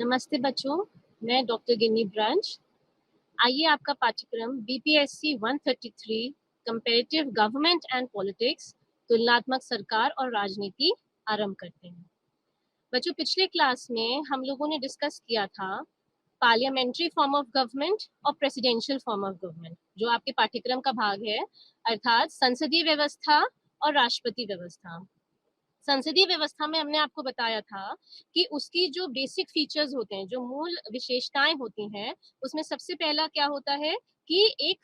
नमस्ते बच्चों, मैं डॉक्टर गिन्नी ब्रांच। आइए आपका पाठ्यक्रम BPSC 133 comparative government and politics तुलनात्मक सरकार और राजनीति आरंभ करते हैं। बच्चों, पिछले क्लास में हम लोगों ने डिस्कस किया था पार्लियामेंट्री फॉर्म ऑफ गवर्नमेंट और प्रेसिडेंशियल फॉर्म ऑफ गवर्नमेंट, जो आपके पाठ्यक्रम का भाग है, अर्थात संसदीय व्यवस्था और राष्ट्रपति व्यवस्था। संसदीय व्यवस्था में हमने आपको बताया था कि उसकी जो बेसिक फीचर्स होते हैं, जो मूल विशेषताएं होती हैं, उसमें सबसे पहला क्या होता है कि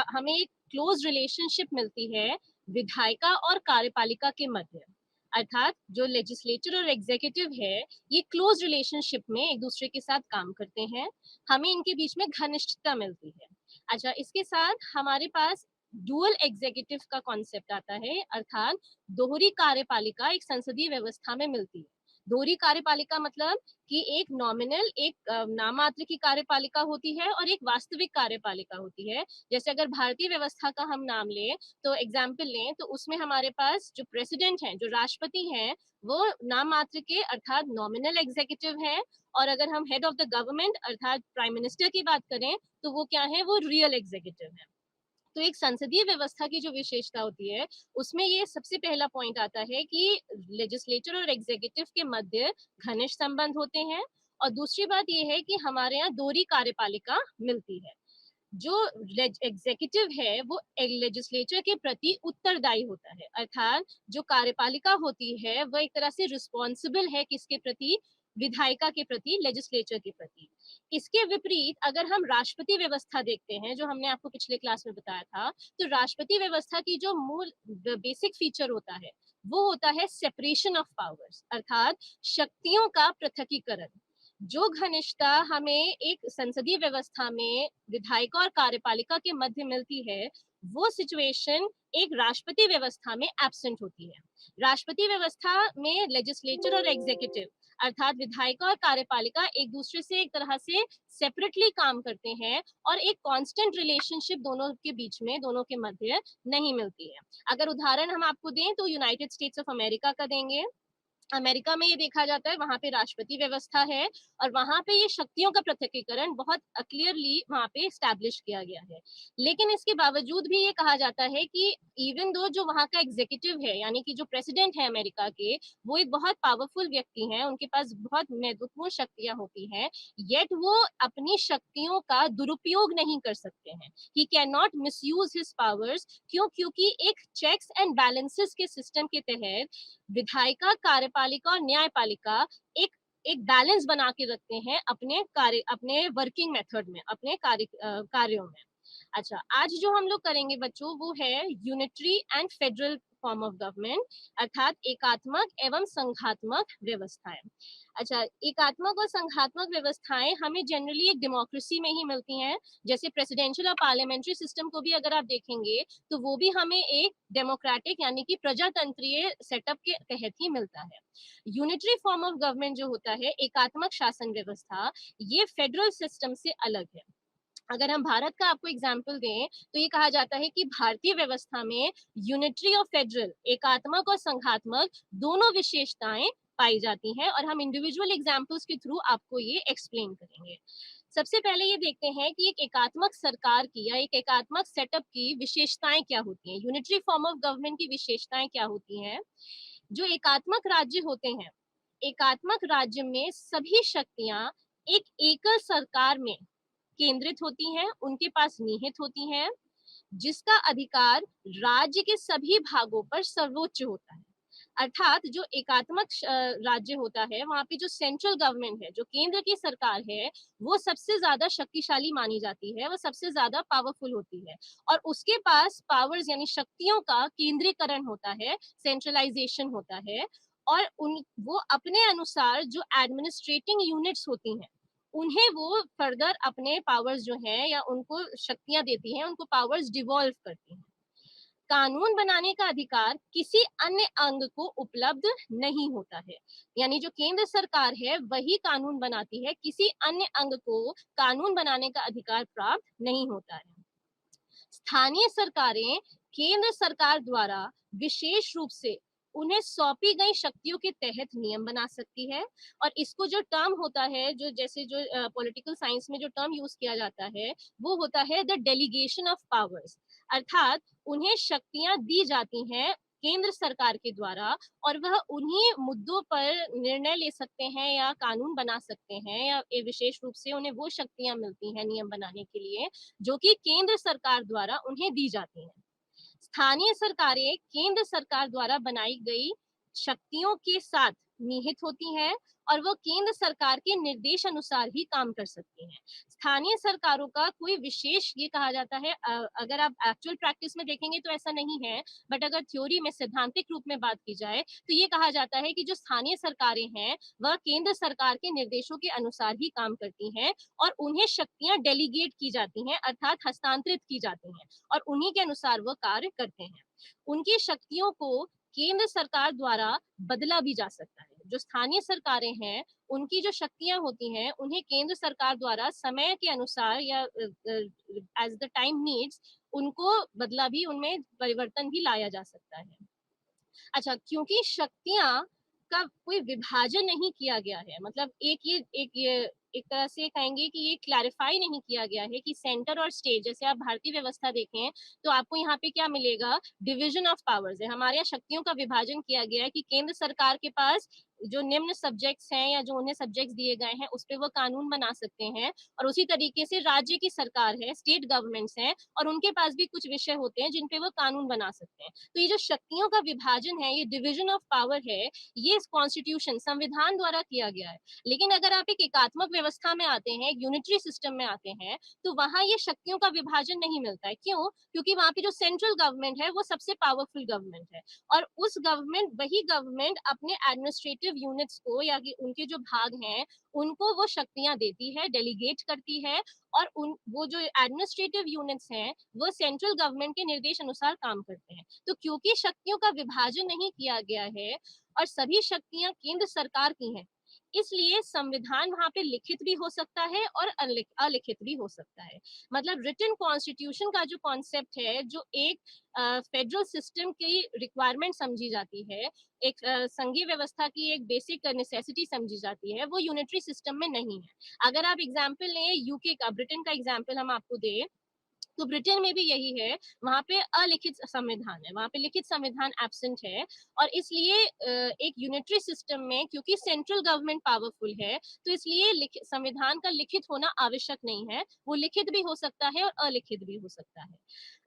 हमें एक क्लोज रिलेशनशिप मिलती है विधायिका और कार्यपालिका के मध्य। अर्थात जो लेजिस्लेचर और एग्जीक्यूटिव है, ये क्लोज रिलेशनशिप में एक दूसरे के साथ काम करते हैं। हमें इनके बीच में घनिष्ठता मिलती है। अच्छा, इसके साथ हमारे पास डुअल एग्जीक्यूटिव का कॉन्सेप्ट आता है, अर्थात दोहरी कार्यपालिका एक संसदीय व्यवस्था में मिलती है। दोहरी कार्यपालिका मतलब कि एक नॉमिनल, एक नाममात्र की कार्यपालिका होती है और एक वास्तविक कार्यपालिका होती है। जैसे अगर भारतीय व्यवस्था का हम नाम लें, तो एग्जाम्पल लें, तो उसमें हमारे पास जो प्रेसिडेंट हैं, जो राष्ट्रपति हैं, वो नाम मात्र के अर्थात नॉमिनल एग्जीक्यूटिव है। और अगर हम हेड ऑफ द गवर्नमेंट अर्थात प्राइम मिनिस्टर की बात करें, तो वो क्या है, वो रियल एग्जीक्यूटिव है। तो एक संसदीय व्यवस्था की जो विशेषता होती है, उसमें ये सबसे पहला पॉइंट आता है कि लेजिस्लेचर और एग्जीक्यूटिव के मध्य घनिष्ठ संबंध होते हैं। और दूसरी बात ये है कि हमारे यहाँ दोहरी कार्यपालिका मिलती है। जो एग्जीक्यूटिव है वो लेजिस्लेचर के प्रति उत्तरदायी होता है, अर्थात जो कार्यपालिका होती है वह एक तरह से रिस्पॉन्सिबल है किसके प्रति, विधायिका के प्रति, लेजिस्लेचर के प्रति। इसके विपरीत अगर हम राष्ट्रपति व्यवस्था देखते हैं, जो हमने आपको पिछले क्लास में बताया था, तो राष्ट्रपति व्यवस्था की जो मूल बेसिक फीचर होता है, वो होता है सेपरेशन ऑफ पावर्स, अर्थात शक्तियों का पृथकीकरण। जो घनिष्ठता हमें एक संसदीय व्यवस्था में विधायिका और कार्यपालिका के मध्य मिलती है, वो सिचुएशन एक राष्ट्रपति व्यवस्था में एब्सेंट होती है। राष्ट्रपति व्यवस्था में लेजिस्लेचर और एग्जीक्यूटिव अर्थात विधायिका और कार्यपालिका एक दूसरे से एक तरह से सेपरेटली काम करते हैं और एक कांस्टेंट रिलेशनशिप दोनों के बीच में, दोनों के मध्य नहीं मिलती है। अगर उदाहरण हम आपको दें तो यूनाइटेड स्टेट्स ऑफ अमेरिका का देंगे। अमेरिका में ये देखा जाता है, वहां पे राष्ट्रपति व्यवस्था है और वहां पे ये शक्तियों का पृथकीकरण बहुत क्लियरली वहां पे स्टैब्लिश किया गया है। लेकिन इसके बावजूद भी ये कहा जाता है कि इवन दो जो वहां का एग्जीक्यूटिव है, यानी कि जो प्रेसिडेंट है अमेरिका के, वो एक बहुत पावरफुल व्यक्ति हैं, उनके पास बहुत महत्वपूर्ण शक्तियां होती हैं, येट वो अपनी शक्तियों का दुरुपयोग नहीं कर सकते हैं। He can not misuse his powers. क्यों? क्योंकि एक चेक्स एंड बैलेंसेस के सिस्टम के तहत विधायिका, कार्यपालिका और न्यायपालिका एक एक बैलेंस बना के रखते हैं अपने वर्किंग मेथड में, अपने कार्यों में। अच्छा, आज जो हम लोग करेंगे बच्चों, वो है unitary and federal form of government, अर्थात एकात्मक एवं संघात्मक व्यवस्थाएं। अच्छा, एकात्मक और संघात्मक व्यवस्थाएं हमें जनरली एक डेमोक्रेसी में ही मिलती हैं। जैसे प्रेसिडेंशियल और पार्लियामेंट्री सिस्टम को भी अगर आप देखेंगे, तो वो भी हमें एक डेमोक्रेटिक यानी कि प्रजातंत्रीय सेटअप के तहत ही मिलता है। यूनिटरी फॉर्म ऑफ गवर्नमेंट जो होता है, एकात्मक शासन व्यवस्था, ये फेडरल सिस्टम से अलग है। अगर हम भारत का आपको एग्जाम्पल दें, तो ये कहा जाता है कि भारतीय व्यवस्था में यूनिटरी और फेडरल, एकात्मक और संघात्मक दोनों विशेषताएं पाई जाती हैं और हम इंडिविजुअल एग्जाम्पल्स के थ्रू आपको ये एक्सप्लेन करेंगे। सबसे पहले ये देखते हैं कि एक एकात्मक सरकार की या एक एकात्मक सेटअप की विशेषताएं क्या होती हैं, यूनिटरी फॉर्म ऑफ गवर्नमेंट की विशेषताएं क्या होती हैं। जो एकात्मक राज्य होते हैं, एकात्मक राज्य में सभी शक्तियां एक एकल सरकार में केंद्रित होती हैं, उनके पास निहित होती हैं, जिसका अधिकार राज्य के सभी भागों पर सर्वोच्च होता है। अर्थात जो एकात्मक राज्य होता है, वहां पे जो सेंट्रल गवर्नमेंट है, जो केंद्र की सरकार है, वो सबसे ज्यादा शक्तिशाली मानी जाती है, वो सबसे ज्यादा पावरफुल होती है और उसके पास पावर्स यानी शक्तियों का केंद्रीकरण होता है, सेंट्रलाइजेशन होता है। और वो अपने अनुसार जो एडमिनिस्ट्रेटिंग यूनिट्स होती हैं, उन्हें वो फर्दर अपने पावर्स जो हैं या उनको शक्तियां देती हैं, उनको पावर्स डिवॉल्व करती हैं। कानून बनाने का अधिकार किसी अन्य अंग को उपलब्ध नहीं होता है, यानी जो केंद्र सरकार है वही कानून बनाती है, किसी अन्य अंग को कानून बनाने का अधिकार प्राप्त नहीं होता है। स्थानीय सरकारें केंद्र सरकार द्वारा विशेष रूप से उन्हें सौंपी गई शक्तियों के तहत नियम बना सकती है। और इसको जो टर्म होता है, जो जैसे जो पॉलिटिकल साइंस में जो टर्म यूज किया जाता है, वो होता है द डेलीगेशन ऑफ पावर्स। अर्थात उन्हें शक्तियां दी जाती हैं केंद्र सरकार के द्वारा, और वह उन्हीं मुद्दों पर निर्णय ले सकते हैं या कानून बना सकते हैं, या विशेष रूप से उन्हें वो शक्तियां मिलती हैं नियम बनाने के लिए जो कि केंद्र सरकार द्वारा उन्हें दी जाती हैं। स्थानीय सरकारें केंद्र सरकार द्वारा बनाई गई शक्तियों के साथ निहित होती हैं, और वो केंद्र सरकार के निर्देश अनुसार ही काम कर सकती हैं। स्थानीय सरकारों का कोई विशेष, ये कहा जाता है, अगर आप एक्चुअल प्रैक्टिस में देखेंगे तो ऐसा नहीं है, बट अगर थ्योरी में सैद्धांतिक रूप में बात की जाए तो ये कहा जाता है कि जो स्थानीय सरकारें हैं वह केंद्र सरकार के निर्देशों के अनुसार ही काम करती हैं, और उन्हें शक्तियां डेलीगेट की जाती हैं, अर्थात हस्तांतरित की जाती हैं, और उन्हीं के अनुसार वो कार्य करते हैं। उनकी शक्तियों को केंद्र सरकार द्वारा बदला भी जा सकता है। जो स्थानीय सरकारें हैं, उनकी जो शक्तियां होती हैं, उन्हें केंद्र सरकार द्वारा समय के अनुसार या एज द टाइम नीड्स उनको बदला भी, उनमें परिवर्तन भी लाया जा सकता है। अच्छा, क्योंकि शक्तियां का कोई विभाजन नहीं किया गया है, मतलब एक ये एक तरह से कहेंगे कि ये क्लैरिफाई नहीं किया गया है कि सेंटर और स्टेट, जैसे आप भारतीय व्यवस्था देखें तो आपको यहाँ पे क्या मिलेगा, डिवीजन ऑफ पावर्स है। हमारे यहाँ शक्तियों का विभाजन किया गया है कि केंद्र सरकार के पास जो निम्न सब्जेक्ट्स हैं या जो उन्हें सब्जेक्ट्स दिए गए हैं उस पर वो कानून बना सकते हैं, और उसी तरीके से राज्य की सरकार है, स्टेट गवर्नमेंट्स हैं, और उनके पास भी कुछ विषय होते हैं जिन पे वो कानून बना सकते हैं। तो ये जो शक्तियों का विभाजन है, ये डिवीजन ऑफ पावर है, ये कॉन्स्टिट्यूशन संविधान द्वारा किया गया है। लेकिन अगर आप एक एकात्मक व्यवस्था में आते हैं, एक यूनिटरी सिस्टम में आते हैं, तो वहां ये शक्तियों का विभाजन नहीं मिलता है। क्यों? क्योंकि वहां पे जो सेंट्रल गवर्नमेंट है वो सबसे पावरफुल गवर्नमेंट है, और उस गवर्नमेंट, वही गवर्नमेंट अपने एडमिनिस्ट्रेटिव यूनिट्स को या कि उनके जो भाग हैं उनको वो शक्तियां देती है, डेलीगेट करती है, और उन वो जो एडमिनिस्ट्रेटिव यूनिट्स हैं वो सेंट्रल गवर्नमेंट के निर्देश अनुसार काम करते हैं। तो क्योंकि शक्तियों का विभाजन नहीं किया गया है और सभी शक्तियां केंद्र सरकार की हैं, इसलिए संविधान वहां पे लिखित भी हो सकता है और अलिखित भी हो सकता है। मतलब रिटन कॉन्स्टिट्यूशन का जो कॉन्सेप्ट है, जो एक फेडरल सिस्टम की रिक्वायरमेंट समझी जाती है, एक संघीय व्यवस्था की एक बेसिक नेसेसिटी समझी जाती है, वो यूनिटरी सिस्टम में नहीं है। अगर आप एग्जाम्पल लें यूके का, ब्रिटेन का एग्जाम्पल हम आपको दें, तो ब्रिटेन में भी यही है, वहां पे अलिखित संविधान है, वहां पे लिखित संविधान एब्सेंट है, और इसलिए एक यूनिटरी सिस्टम में क्योंकि सेंट्रल गवर्नमेंट पावरफुल है, तो इसलिए संविधान का लिखित होना आवश्यक नहीं है, वो लिखित भी हो सकता है और अलिखित भी हो सकता है।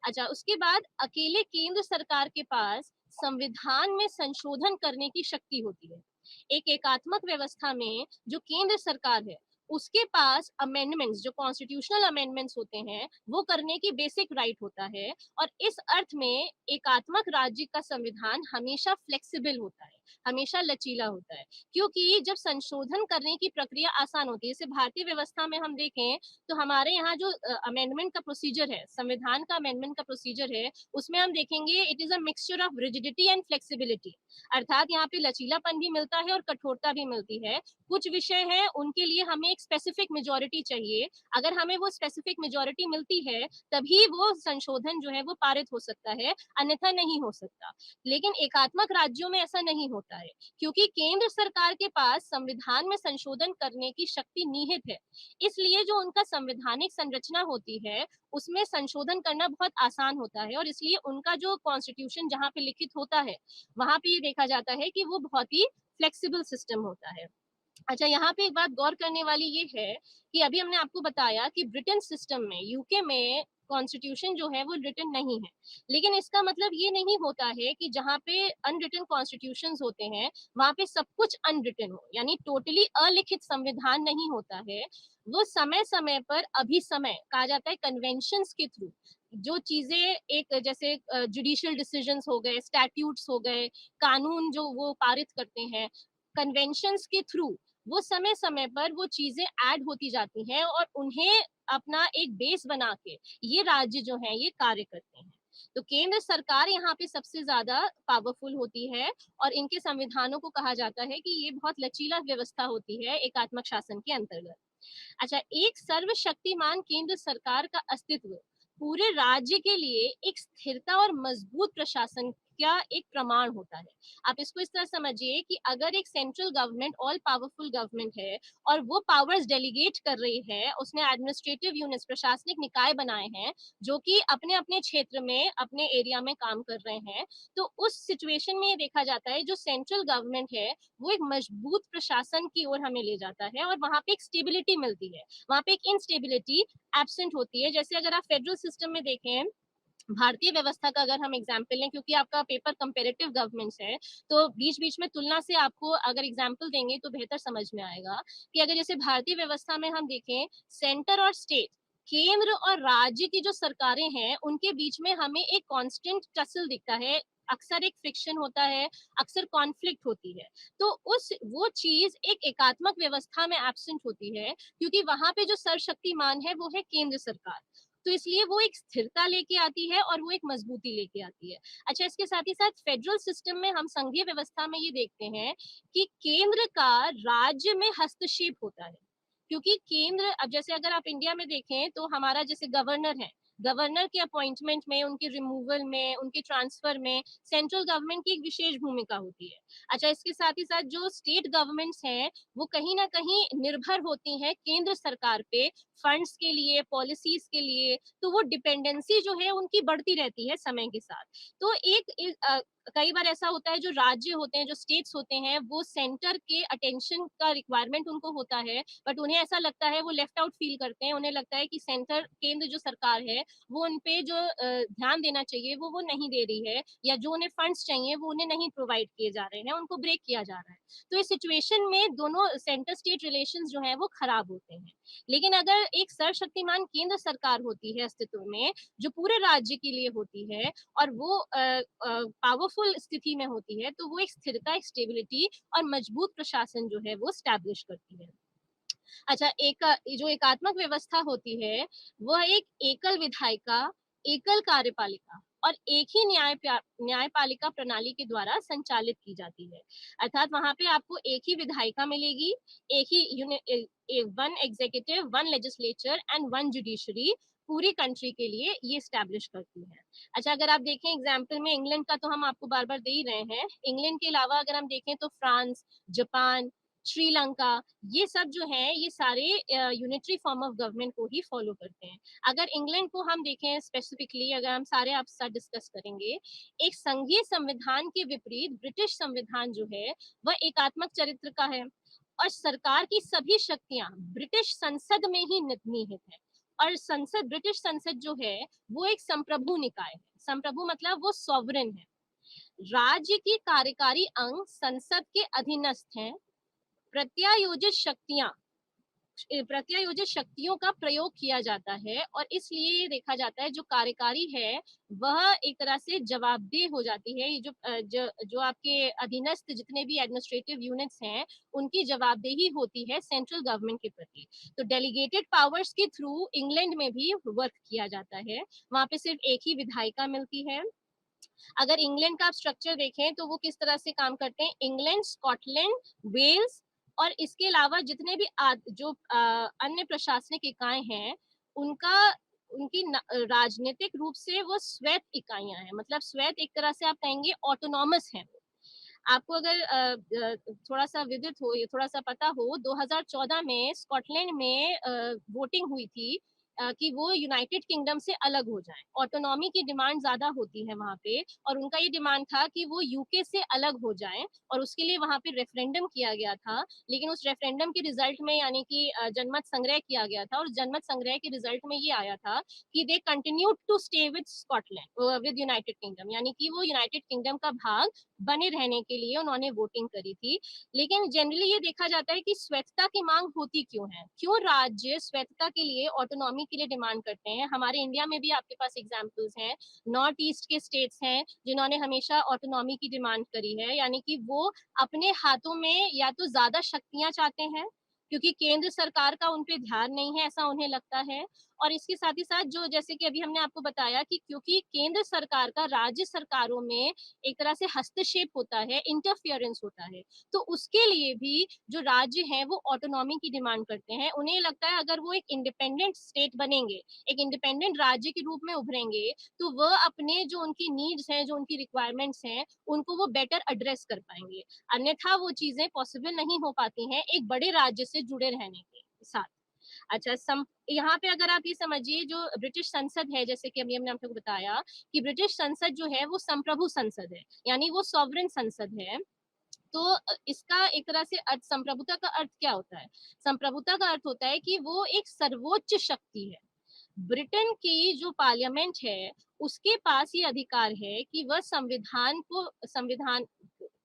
अच्छा, उसके बाद अकेले केंद्र सरकार के पास संविधान में संशोधन करने की शक्ति होती है। एक एकात्मक व्यवस्था में जो केंद्र सरकार है उसके पास अमेंडमेंट्स, जो कॉन्स्टिट्यूशनल अमेंडमेंट्स होते हैं, वो करने की बेसिक राइट होता है, और इस अर्थ में एकात्मक राज्य का संविधान हमेशा फ्लेक्सिबल होता है, हमेशा लचीला होता है, क्योंकि जब संशोधन करने की प्रक्रिया आसान होती है, जैसे भारतीय व्यवस्था में हम देखें तो हमारे यहाँ जो अमेंडमेंट का प्रोसीजर है, संविधान का अमेंडमेंट का प्रोसीजर है, उसमें हम देखेंगे it is a mixture of rigidity and flexibility. अर्थात यहाँ पे लचीलापन भी मिलता है और कठोरता भी मिलती है। कुछ विषय है उनके लिए हमें एक स्पेसिफिक मेजोरिटी चाहिए, अगर हमें वो स्पेसिफिक मेजोरिटी मिलती है तभी वो संशोधन जो है वो पारित हो सकता है, अन्यथा नहीं हो सकता। लेकिन एकात्मक राज्यों में ऐसा नहीं होता है, क्योंकि केंद्र सरकार के पास संविधान में संशोधन करने की शक्ति निहित है, इसलिए जो उनका संवैधानिक संरचना होती है उसमें संशोधन करना बहुत आसान होता है, और इसलिए उनका जो कॉन्स्टिट्यूशन जहाँ पे लिखित होता है वहां पे ये देखा जाता है कि वो बहुत ही फ्लेक्सिबल सिस्टम होता है। अच्छा, यहाँ पे एक बात गौर करने वाली ये है कि अभी हमने आपको बताया कि ब्रिटेन सिस्टम में, यूके में कॉन्स्टिट्यूशन जो है वो रिटन नहीं है, लेकिन इसका मतलब ये नहीं होता है कि जहाँ पे अनरिटन कॉन्स्टिट्यूशन होते हैं वहां पे सब कुछ अनरिटन हो, यानी टोटली अलिखित संविधान नहीं होता है। वो समय समय पर, अभी समय कहा जाता है कन्वेंशंस के थ्रू, जो चीजें एक जैसे जुडिशियल डिसीजंस हो गए, स्टैट्यूट्स हो गए, कानून जो वो पारित करते हैं कन्वेंशंस के थ्रू, वो समय समय पर वो चीजें ऐड होती जाती हैं और उन्हें अपना एक बेस बना के ये राज्य जो है ये कार्य करते हैं। तो केंद्र सरकार यहाँ पे सबसे ज्यादा पावरफुल होती है, और इनके संविधानों को कहा जाता है कि ये बहुत लचीला व्यवस्था होती है एकात्मक शासन के अंतर्गत। अच्छा, एक सर्वशक्तिमान केंद्र सरकार का अस्तित्व पूरे राज्य के लिए एक स्थिरता और मजबूत प्रशासन क्या एक प्रमाण होता है। आप इसको इस तरह समझिए कि अगर एक central government all powerful government है और वो पावर्स डेलीगेट कर रही है, उसने एडमिनिस्ट्रेटिव यूनिट्स प्रशासनिक निकाय बनाए हैं जो कि अपने अपने क्षेत्र में अपने एरिया में काम कर रहे हैं, तो उस सिचुएशन में ये देखा जाता है जो सेंट्रल गवर्नमेंट है वो एक मजबूत प्रशासन की ओर हमें ले जाता है और वहां पे एक स्टेबिलिटी मिलती है, वहां पे एक इनस्टेबिलिटी एब्सेंट होती है। जैसे अगर आप फेडरल सिस्टम में देखें, भारतीय व्यवस्था का अगर हम एग्जाम्पल लें, क्योंकि आपका पेपर कंपेरेटिव गवर्नमेंट्स है, तो बीच बीच में तुलना से आपको अगर एग्जाम्पल देंगे तो बेहतर समझ में आएगा कि अगर जैसे भारतीय व्यवस्था में हम देखें, सेंटर और स्टेट, केंद्र और राज्य की जो सरकारें हैं उनके बीच में हमें एक कांस्टेंट टसल दिखता है, अक्सर एक फ्रिक्शन होता है, अक्सर कॉन्फ्लिक्ट होती है। तो उस वो चीज एक एकात्मक व्यवस्था में एब्सेंट होती है, क्योंकि वहां पे जो सर्वशक्तिमान है वो है केंद्र सरकार। तो इसलिए वो एक स्थिरता लेके आती है और वो एक मजबूती लेके आती है। अच्छा, इसके साथ ही साथ फेडरल सिस्टम में हम संघीय व्यवस्था में ये देखते हैं कि केंद्र का राज्य में हस्तक्षेप होता है, क्योंकि केंद्र, अब जैसे अगर आप इंडिया में देखें तो हमारा जैसे गवर्नर है, गवर्नर के अपॉइंटमेंट में, उनके रिमूवल में, उनके ट्रांसफर में सेंट्रल गवर्नमेंट की एक विशेष भूमिका होती है। अच्छा, इसके साथ ही साथ जो स्टेट गवर्नमेंट्स हैं वो कहीं ना कहीं निर्भर होती हैं केंद्र सरकार पे फंड्स के लिए, पॉलिसीज के लिए, तो वो डिपेंडेंसी जो है उनकी बढ़ती रहती है समय के साथ। तो कई बार ऐसा होता है जो राज्य होते हैं, जो स्टेट्स होते हैं, वो सेंटर के अटेंशन का रिक्वायरमेंट उनको होता है, बट उन्हें ऐसा लगता है, वो लेफ्ट आउट फील करते हैं, उन्हें लगता है कि सेंटर, केंद्र जो सरकार है वो उन पे जो ध्यान देना चाहिए वो नहीं दे रही है, या जो उन्हें फंड्स चाहिए वो उन्हें नहीं प्रोवाइड किए जा रहे हैं, उनको ब्रेक किया जा रहा है। तो इस सिचुएशन में दोनों सेंटर स्टेट रिलेशन जो है वो खराब होते हैं। लेकिन अगर एक सर्वशक्तिमान केंद्र सरकार होती है अस्तित्व में, जो पूरे राज्य के लिए होती है और वो पावरफुल स्थिति में होती है, तो वो एक स्थिरता, एक स्टेबिलिटी और मजबूत प्रशासन जो है वो स्टैब्लिश करती है। अच्छा, जो एकात्मक व्यवस्था होती है वह एक एकल विधायिका, एकल कार्यपालिका और एक ही न्यायपालिका प्रणाली के द्वारा संचालित की जाती है। अर्थात वहां पे आपको एक ही विधायिका मिलेगी, एक ही one executive, one legislature and one judiciary पूरी कंट्री के लिए ये स्टैब्लिश करती है। अच्छा, अगर आप देखें एग्जाम्पल में इंग्लैंड का, तो हम आपको बार बार दे ही रहे हैं, इंग्लैंड के अलावा अगर हम देखें तो फ्रांस, जापान, श्रीलंका, ये सब जो है ये सारे यूनिटरी फॉर्म ऑफ गवर्नमेंट को ही फॉलो करते हैं। अगर इंग्लैंड को हम देखें स्पेसिफिकली, अगर हम सारे आप साथ डिस्कस करेंगे, एक संघीय संविधान के विपरीत ब्रिटिश संविधान जो है वह एकात्मक चरित्र का है और सरकार की सभी शक्तियां ब्रिटिश संसद में ही निहित है। और संसद, ब्रिटिश संसद जो है वो एक संप्रभु निकाय है। संप्रभु मतलब वो सॉवरेन है। राज्य की कार्यकारी अंग संसद के अधीनस्थ हैं। प्रत्यायोजित शक्तियां, प्रत्यायोजित शक्तियों का प्रयोग किया जाता है और इसलिए ये देखा जाता है जो कार्यकारी है वह एक तरह से जवाबदेह हो जाती है। ये जो आपके अधीनस्थ जितने भी एडमिनिस्ट्रेटिव यूनिट्स हैं उनकी जवाबदेही होती है सेंट्रल गवर्नमेंट के प्रति। तो डेलीगेटेड पावर्स के थ्रू इंग्लैंड में भी वर्क किया जाता है। वहां पे सिर्फ एक ही विधायिका मिलती है। अगर इंग्लैंड का आप स्ट्रक्चर देखें तो वो किस तरह से काम करते हैं, इंग्लैंड, स्कॉटलैंड, वेल्स और इसके अलावा जितने भी जो अन्य प्रशासनिक इकाई हैं उनका, उनकी राजनीतिक रूप से वो स्वैत इकाइयां हैं। मतलब स्वैत एक तरह से आप कहेंगे ऑटोनॉमस है। आपको अगर थोड़ा सा विदित हो, ये थोड़ा सा पता हो, 2014 में स्कॉटलैंड में वोटिंग हुई थी कि वो यूनाइटेड किंगडम से अलग हो जाएं। ऑटोनॉमी की डिमांड ज्यादा होती है वहां पे और उनका ये डिमांड था कि वो यूके से अलग हो जाएं और उसके लिए वहां पे रेफरेंडम किया गया था। लेकिन उस रेफरेंडम के रिजल्ट में, यानी कि जनमत संग्रह किया गया था और जनमत संग्रह के रिजल्ट में ये आया था कि they continue to stay with Scotland, with United Kingdom, यानी कि वो यूनाइटेड किंगडम का भाग बने रहने के लिए उन्होंने वोटिंग करी थी। लेकिन जनरली ये देखा जाता है कि स्वैच्छता की मांग होती क्यों है, क्यों राज्य स्वैच्छता के लिए, ऑटोनॉमी के लिए डिमांड करते हैं। हमारे इंडिया में भी आपके पास एग्जाम्पल्स हैं, नॉर्थ ईस्ट के स्टेट्स हैं जिन्होंने हमेशा ऑटोनॉमी की डिमांड करी है, यानी कि वो अपने हाथों में या तो ज्यादा शक्तियां चाहते हैं क्योंकि केंद्र सरकार का उन पे ध्यान नहीं है ऐसा उन्हें लगता है, और इसके साथ ही साथ जो जैसे कि अभी हमने आपको बताया कि क्योंकि केंद्र सरकार का राज्य सरकारों में एक तरह से हस्तक्षेप होता है, इंटरफियरेंस होता है, तो उसके लिए भी जो राज्य हैं वो ऑटोनॉमी की डिमांड करते हैं। उन्हें लगता है अगर वो एक इंडिपेंडेंट स्टेट बनेंगे, एक इंडिपेंडेंट राज्य के रूप में उभरेंगे, तो वह अपने जो उनकी नीड्स हैं, जो उनकी रिक्वायरमेंट्स हैं, उनको वो बेटर एड्रेस कर पाएंगे। अन्यथा वो चीजें पॉसिबल नहीं हो पाती हैं एक बड़े राज्य से जुड़े रहने के साथ। अच्छा, यहाँ पे अगर आप ये समझिए, जो ब्रिटिश संसद है, जैसे कि अभी हमने आपको बताया कि ब्रिटिश संसद जो है वो संप्रभु संसद है, यानी वो सॉवरेन संसद है। तो इसका एक तरह से अर्थ, संप्रभुता का अर्थ क्या होता है? संप्रभुता का अर्थ होता है कि वो एक सर्वोच्च शक्ति है। ब्रिटेन की जो पार्लियामेंट है उसके पास ये अधिकार है कि वह संविधान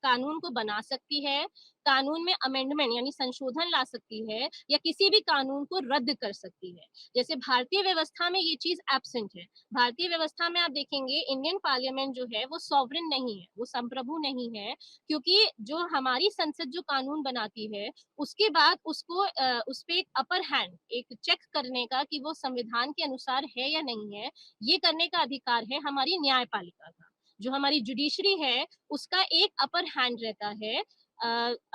कानून को बना सकती है, कानून में अमेंडमेंट यानी संशोधन ला सकती है, या किसी भी कानून को रद्द कर सकती है। जैसे भारतीय व्यवस्था में ये चीज एब्सेंट है। भारतीय व्यवस्था में आप देखेंगे इंडियन पार्लियामेंट जो है वो सॉवरेन नहीं है, वो संप्रभु नहीं है, क्योंकि जो हमारी संसद जो कानून बनाती है उसके बाद उसको उस पे एक अपर हैंड, एक चेक करने का कि वो संविधान के अनुसार है या नहीं है, ये करने का अधिकार है हमारी न्यायपालिका का। जो हमारी जुडिशरी है उसका एक अपर हैंड रहता है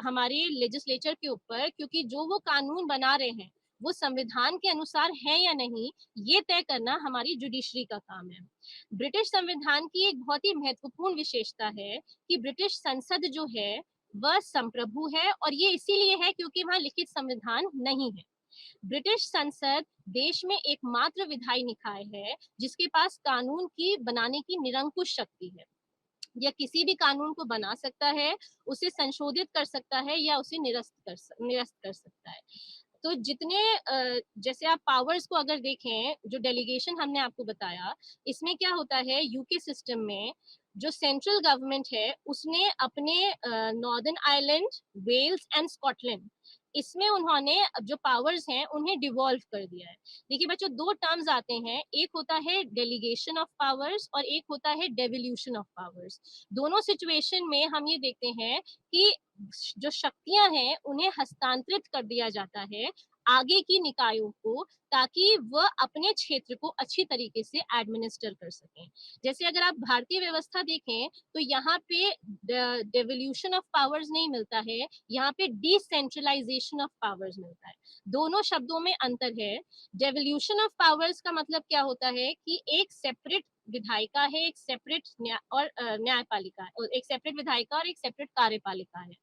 हमारे लेजिस्लेचर के ऊपर, क्योंकि जो वो कानून बना रहे हैं वो संविधान के अनुसार है या नहीं, ये तय करना हमारी जुडिशरी का काम है। ब्रिटिश संविधान की एक बहुत ही महत्वपूर्ण विशेषता है कि ब्रिटिश संसद जो है वह संप्रभु है, और ये इसीलिए है क्योंकि वहां लिखित संविधान नहीं है। ब्रिटिश संसद देश में एकमात्र विधायी निकाय है जिसके पास कानून की बनाने की निरंकुश शक्ति है। यह किसी भी कानून को बना सकता है, उसे संशोधित कर सकता है, या उसे निरस्त कर सकता है। तो जितने जैसे आप पावर्स को अगर देखें, जो डेलीगेशन हमने आपको बताया, इसमें क्या होता है यूके सिस्टम में, जो सेंट्रल गवर्नमेंट है उसने अपने northern Ireland, Wales and Scotland, इसमें उन्होंने जो पावर्स हैं उन्हें डिवॉल्व कर दिया है। देखिए बच्चों, दो टर्म्स आते हैं, एक होता है डेलीगेशन ऑफ पावर्स और एक होता है डेवोल्यूशन ऑफ पावर्स। दोनों सिचुएशन में हम ये देखते हैं कि जो शक्तियां हैं उन्हें हस्तांतरित कर दिया जाता है आगे की निकायों को, ताकि वह अपने क्षेत्र को अच्छी तरीके से एडमिनिस्टर कर सकें। जैसे अगर आप भारतीय व्यवस्था देखें तो यहाँ पे डेवोल्यूशन ऑफ पावर्स नहीं मिलता है, यहाँ पे डिसेंट्रलाइजेशन ऑफ पावर्स मिलता है। दोनों शब्दों में अंतर है। डेवोल्यूशन ऑफ पावर्स का मतलब क्या होता है कि एक सेपरेट विधायिका है, एक सेपरेट न्यायपालिका है, एक सेपरेट विधायिका और एक सेपरेट कार्यपालिका है,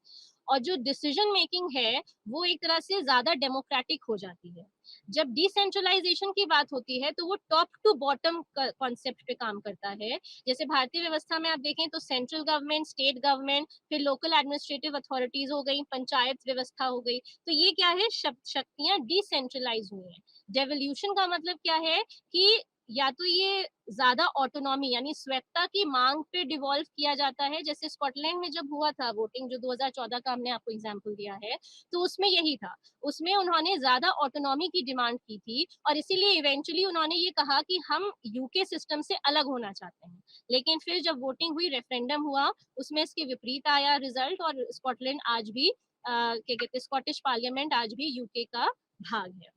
और जो डिसीजन मेकिंग है वो एक तरह से ज्यादा डेमोक्रेटिक हो जाती है। जब डिसेंट्रलाइजेशन की बात होती है तो वो टॉप टू बॉटम कॉन्सेप्ट पे काम करता है। जैसे भारतीय व्यवस्था में आप देखें तो सेंट्रल गवर्नमेंट, स्टेट गवर्नमेंट, फिर लोकल एडमिनिस्ट्रेटिव अथॉरिटीज हो गई, पंचायत व्यवस्था हो गई, तो ये क्या है, शक्तियां डिसेंट्रलाइज हुई हैं। डेवोल्यूशन का मतलब क्या है कि या तो ये ज्यादा ऑटोनॉमी यानी स्वायत्ता की मांग पे डिवॉल्व किया जाता है, जैसे स्कॉटलैंड में जब हुआ था वोटिंग, जो 2014 का हमने आपको एग्जांपल दिया है, तो उसमें यही था। उसमें उन्होंने ज्यादा ऑटोनॉमी की डिमांड की थी, और इसीलिए इवेंचुअली उन्होंने ये कहा कि हम यूके सिस्टम से अलग होना चाहते हैं। लेकिन फिर जब वोटिंग हुई, रेफरेंडम हुआ, उसमें इसके विपरीत आया रिजल्ट, और स्कॉटलैंड आज भी क्या कहते हैं, स्कॉटिश पार्लियामेंट आज भी यूके का भाग है।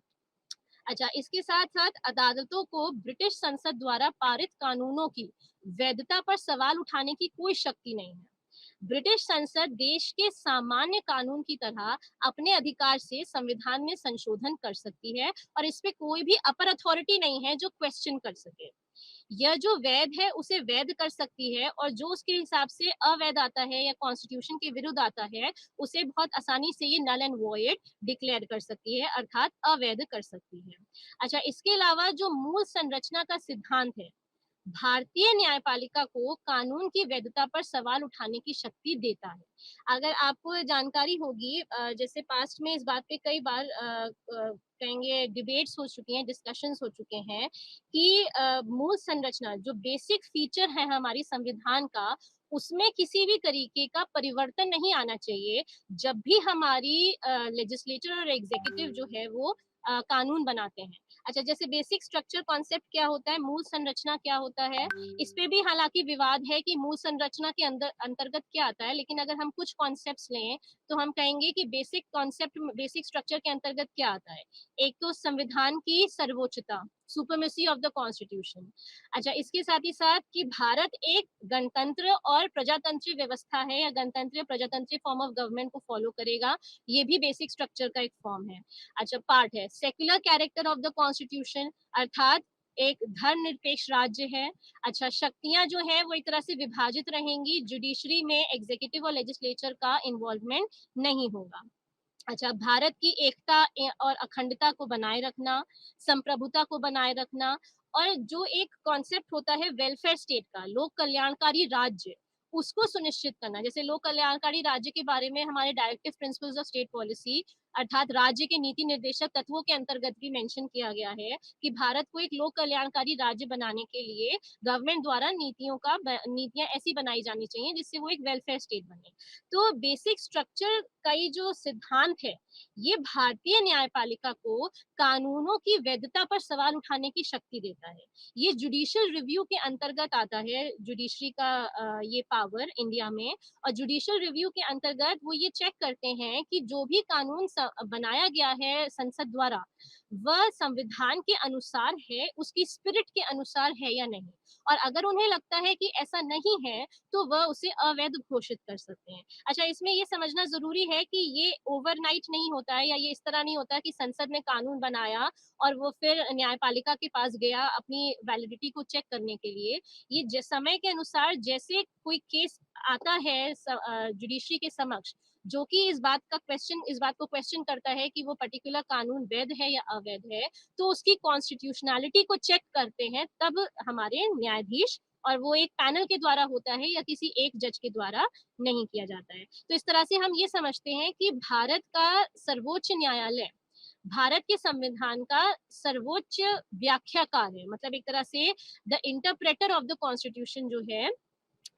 अच्छा, इसके साथ साथ अदालतों को ब्रिटिश संसद द्वारा पारित कानूनों की वैधता पर सवाल उठाने की कोई शक्ति नहीं है। ब्रिटिश संसद देश के सामान्य कानून की तरह अपने अधिकार से संविधान में संशोधन कर सकती है, और इस पे कोई भी अपर अथॉरिटी नहीं है जो क्वेश्चन कर सके। यह जो वैध है उसे वैध कर सकती है, और जो उसके हिसाब से अवैध आता है या कॉन्स्टिट्यूशन के विरुद्ध आता है उसे बहुत आसानी से ये नल एंड वॉइड डिक्लेयर कर सकती है, अर्थात अवैध कर सकती है। अच्छा, इसके अलावा जो मूल संरचना का सिद्धांत है, भारतीय न्यायपालिका को कानून की वैधता पर सवाल उठाने की शक्ति देता है। अगर आपको जानकारी होगी, जैसे पास्ट में इस बात पे कई बार कहेंगे डिबेट्स हो चुकी हैं, डिस्कशंस हो चुके हैं कि मूल संरचना जो बेसिक फीचर है हमारी संविधान का, उसमें किसी भी तरीके का परिवर्तन नहीं आना चाहिए जब भी हमारी लेजिस्लेचर और एग्जीक्यूटिव जो है वो कानून बनाते हैं। अच्छा, जैसे बेसिक स्ट्रक्चर कॉन्सेप्ट क्या होता है, मूल संरचना क्या होता है, इस पे भी हालांकि विवाद है कि मूल संरचना के अंदर अंतर्गत क्या आता है, लेकिन अगर हम कुछ कॉन्सेप्ट्स लें तो हम कहेंगे कि बेसिक कॉन्सेप्ट, बेसिक स्ट्रक्चर के अंतर्गत क्या आता है। एक तो संविधान की सर्वोच्चता, सुपरमेसी ऑफ द कॉन्स्टिट्यूशन। अच्छा, इसके साथ ही साथ कि भारत एक गणतंत्र और प्रजातंत्रीय व्यवस्था है या गणतंत्र प्रजातंत्रीय फॉर्म ऑफ गवर्नमेंट को फॉलो करेगा, ये भी बेसिक स्ट्रक्चर का एक फॉर्म है। अच्छा, पार्ट है secular character of the constitution, अर्थात एक धर्मनिरपेक्ष राज्य है। अच्छा, शक्तियां जो है वो एक तरह से विभाजित रहेंगी, जुडिशरी में एग्जीक्यूटिव और लेजिस्लेचर का इन्वॉल्वमेंट नहीं होगा। अच्छा, भारत की एकता और अखंडता को बनाए रखना, संप्रभुता को बनाए रखना, और जो एक कॉन्सेप्ट होता है वेलफेयर स्टेट का, लोक कल्याणकारी राज्य, उसको सुनिश्चित करना। जैसे लोक कल्याणकारी राज्य के बारे में हमारे directive principles of state policy अर्थात राज्य के नीति निर्देशक तत्वों के अंतर्गत भी मेंशन किया गया है कि भारत को एक लोक कल्याणकारी राज्य बनाने के लिए गवर्नमेंट द्वारा नीतियां ऐसी बनाई जानी चाहिए जिससे वो एक वेलफेयर स्टेट बने। तो बेसिक स्ट्रक्चर का ये जो सिद्धांत है, ये भारतीय न्यायपालिका को कानूनों की वैधता पर सवाल उठाने की शक्ति देता है। ये जुडिशियल रिव्यू के अंतर्गत आता है, जुडिशरी का ये पावर इंडिया में। और जुडिशियल रिव्यू के अंतर्गत वो ये चेक करते हैं कि जो भी कानून बनाया गया है संसद द्वारा, वह संविधान के अनुसार है, उसकी स्पिरिट के अनुसार है या नहीं। और अगर उन्हें लगता है कि ऐसा नहीं है, तो वह उसे अवैध घोषित कर सकते हैं। अच्छा, इसमें ये समझना जरूरी है कि ये ओवरनाइट नहीं होता है, या ये इस तरह नहीं होता है कि संसद ने कानून बनाया और वो फिर न्यायपालिका के पास गया अपनी वैलिडिटी को चेक करने के लिए। ये समय के अनुसार जैसे कोई केस आता है जुडिशरी के समक्ष, जो कि इस बात को क्वेश्चन करता है कि वो पर्टिकुलर कानून वैध है या अवैध है, तो उसकी कॉन्स्टिट्यूशनैलिटी को चेक करते हैं तब हमारे न्यायाधीश, और वो एक पैनल के द्वारा होता है या किसी एक जज के द्वारा नहीं किया जाता है। तो इस तरह से हम ये समझते हैं कि भारत का सर्वोच्च न्यायालय भारत के संविधान का सर्वोच्च व्याख्याकार है, मतलब एक तरह से the interpreter of the constitution जो है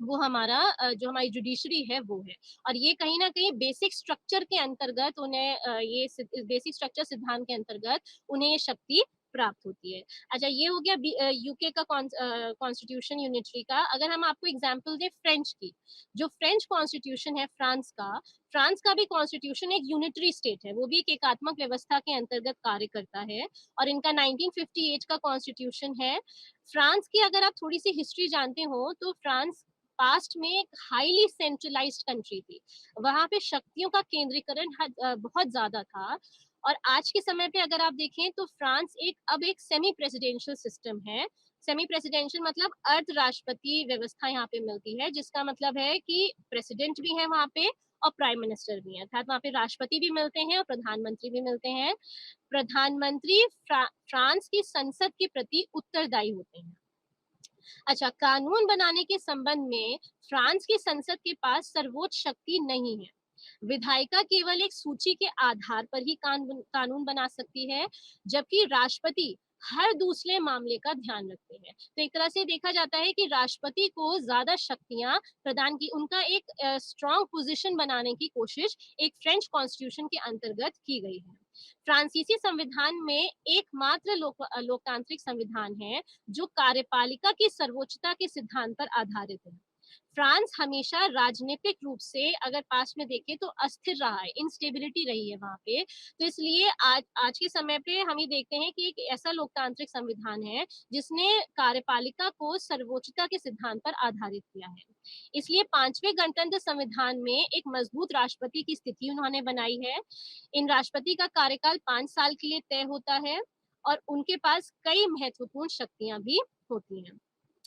वो हमारा जो हमारी जुडिशरी है वो है। और ये कहीं ना कहीं बेसिक स्ट्रक्चर के अंतर्गत उन्हें ये बेसिक स्ट्रक्चर सिद्धांत के अंतर्गत उन्हें ये शक्ति प्राप्त होती है। अच्छा, ये हो गया यूके का कॉन्स्टिट्यूशन यूनिटरी का। अगर हम आपको एग्जांपल दें फ्रेंच की, जो फ्रेंच कॉन्स्टिट्यूशन है फ्रांस का भी कॉन्स्टिट्यूशन एक यूनिटरी स्टेट है, वो भी एक एकात्मक व्यवस्था के अंतर्गत कार्य करता है। और इनका 1958 का कॉन्स्टिट्यूशन है। फ्रांस की अगर आप थोड़ी सी हिस्ट्री जानते हो तो फ्रांस पास्ट में एक हाईली सेंट्रलाइज्ड कंट्री थी, वहां पे शक्तियों का केंद्रीकरण बहुत ज्यादा था। और आज के समय पे अगर आप देखें तो फ्रांस अब एक सेमी प्रेसिडेंशियल सिस्टम है। सेमी प्रेसिडेंशियल मतलब अर्ध राष्ट्रपति व्यवस्था यहाँ पे मिलती है, जिसका मतलब है कि प्रेसिडेंट भी है वहाँ पे और प्राइम मिनिस्टर भी है, अर्थात वहाँ पे राष्ट्रपति भी मिलते हैं और प्रधानमंत्री भी मिलते हैं। प्रधानमंत्री फ्रांस की संसद के प्रति उत्तरदायी होते हैं। अच्छा, कानून बनाने के संबंध में फ्रांस की संसद के पास सर्वोच्च शक्ति नहीं है। विधायिका केवल एक सूची के आधार पर ही कानून बना सकती है, जबकि राष्ट्रपति हर दूसरे मामले का ध्यान रखते हैं। तो एक तरह से देखा जाता है कि राष्ट्रपति को ज्यादा शक्तियां प्रदान की, उनका एक स्ट्रॉन्ग पोजीशन बनाने की कोशिश एक फ्रेंच कॉन्स्टिट्यूशन के अंतर्गत की गई है। फ्रांसीसी संविधान में एकमात्र लोकतांत्रिक संविधान है जो कार्यपालिका की सर्वोच्चता के सिद्धांत पर आधारित है। फ्रांस हमेशा राजनीतिक रूप से अगर पास में देखें तो अस्थिर रहा है, इंस्टेबिलिटी रही है वहां पे। तो इसलिए आज के समय पे हम ये देखते हैं कि एक ऐसा लोकतांत्रिक संविधान है जिसने कार्यपालिका को सर्वोच्चता के सिद्धांत पर आधारित किया है। इसलिए पांचवें गणतंत्र संविधान में एक मजबूत राष्ट्रपति की स्थिति उन्होंने बनाई है। इन राष्ट्रपति का कार्यकाल 5 साल के लिए तय होता है और उनके पास कई महत्वपूर्ण शक्तियां भी होती हैं।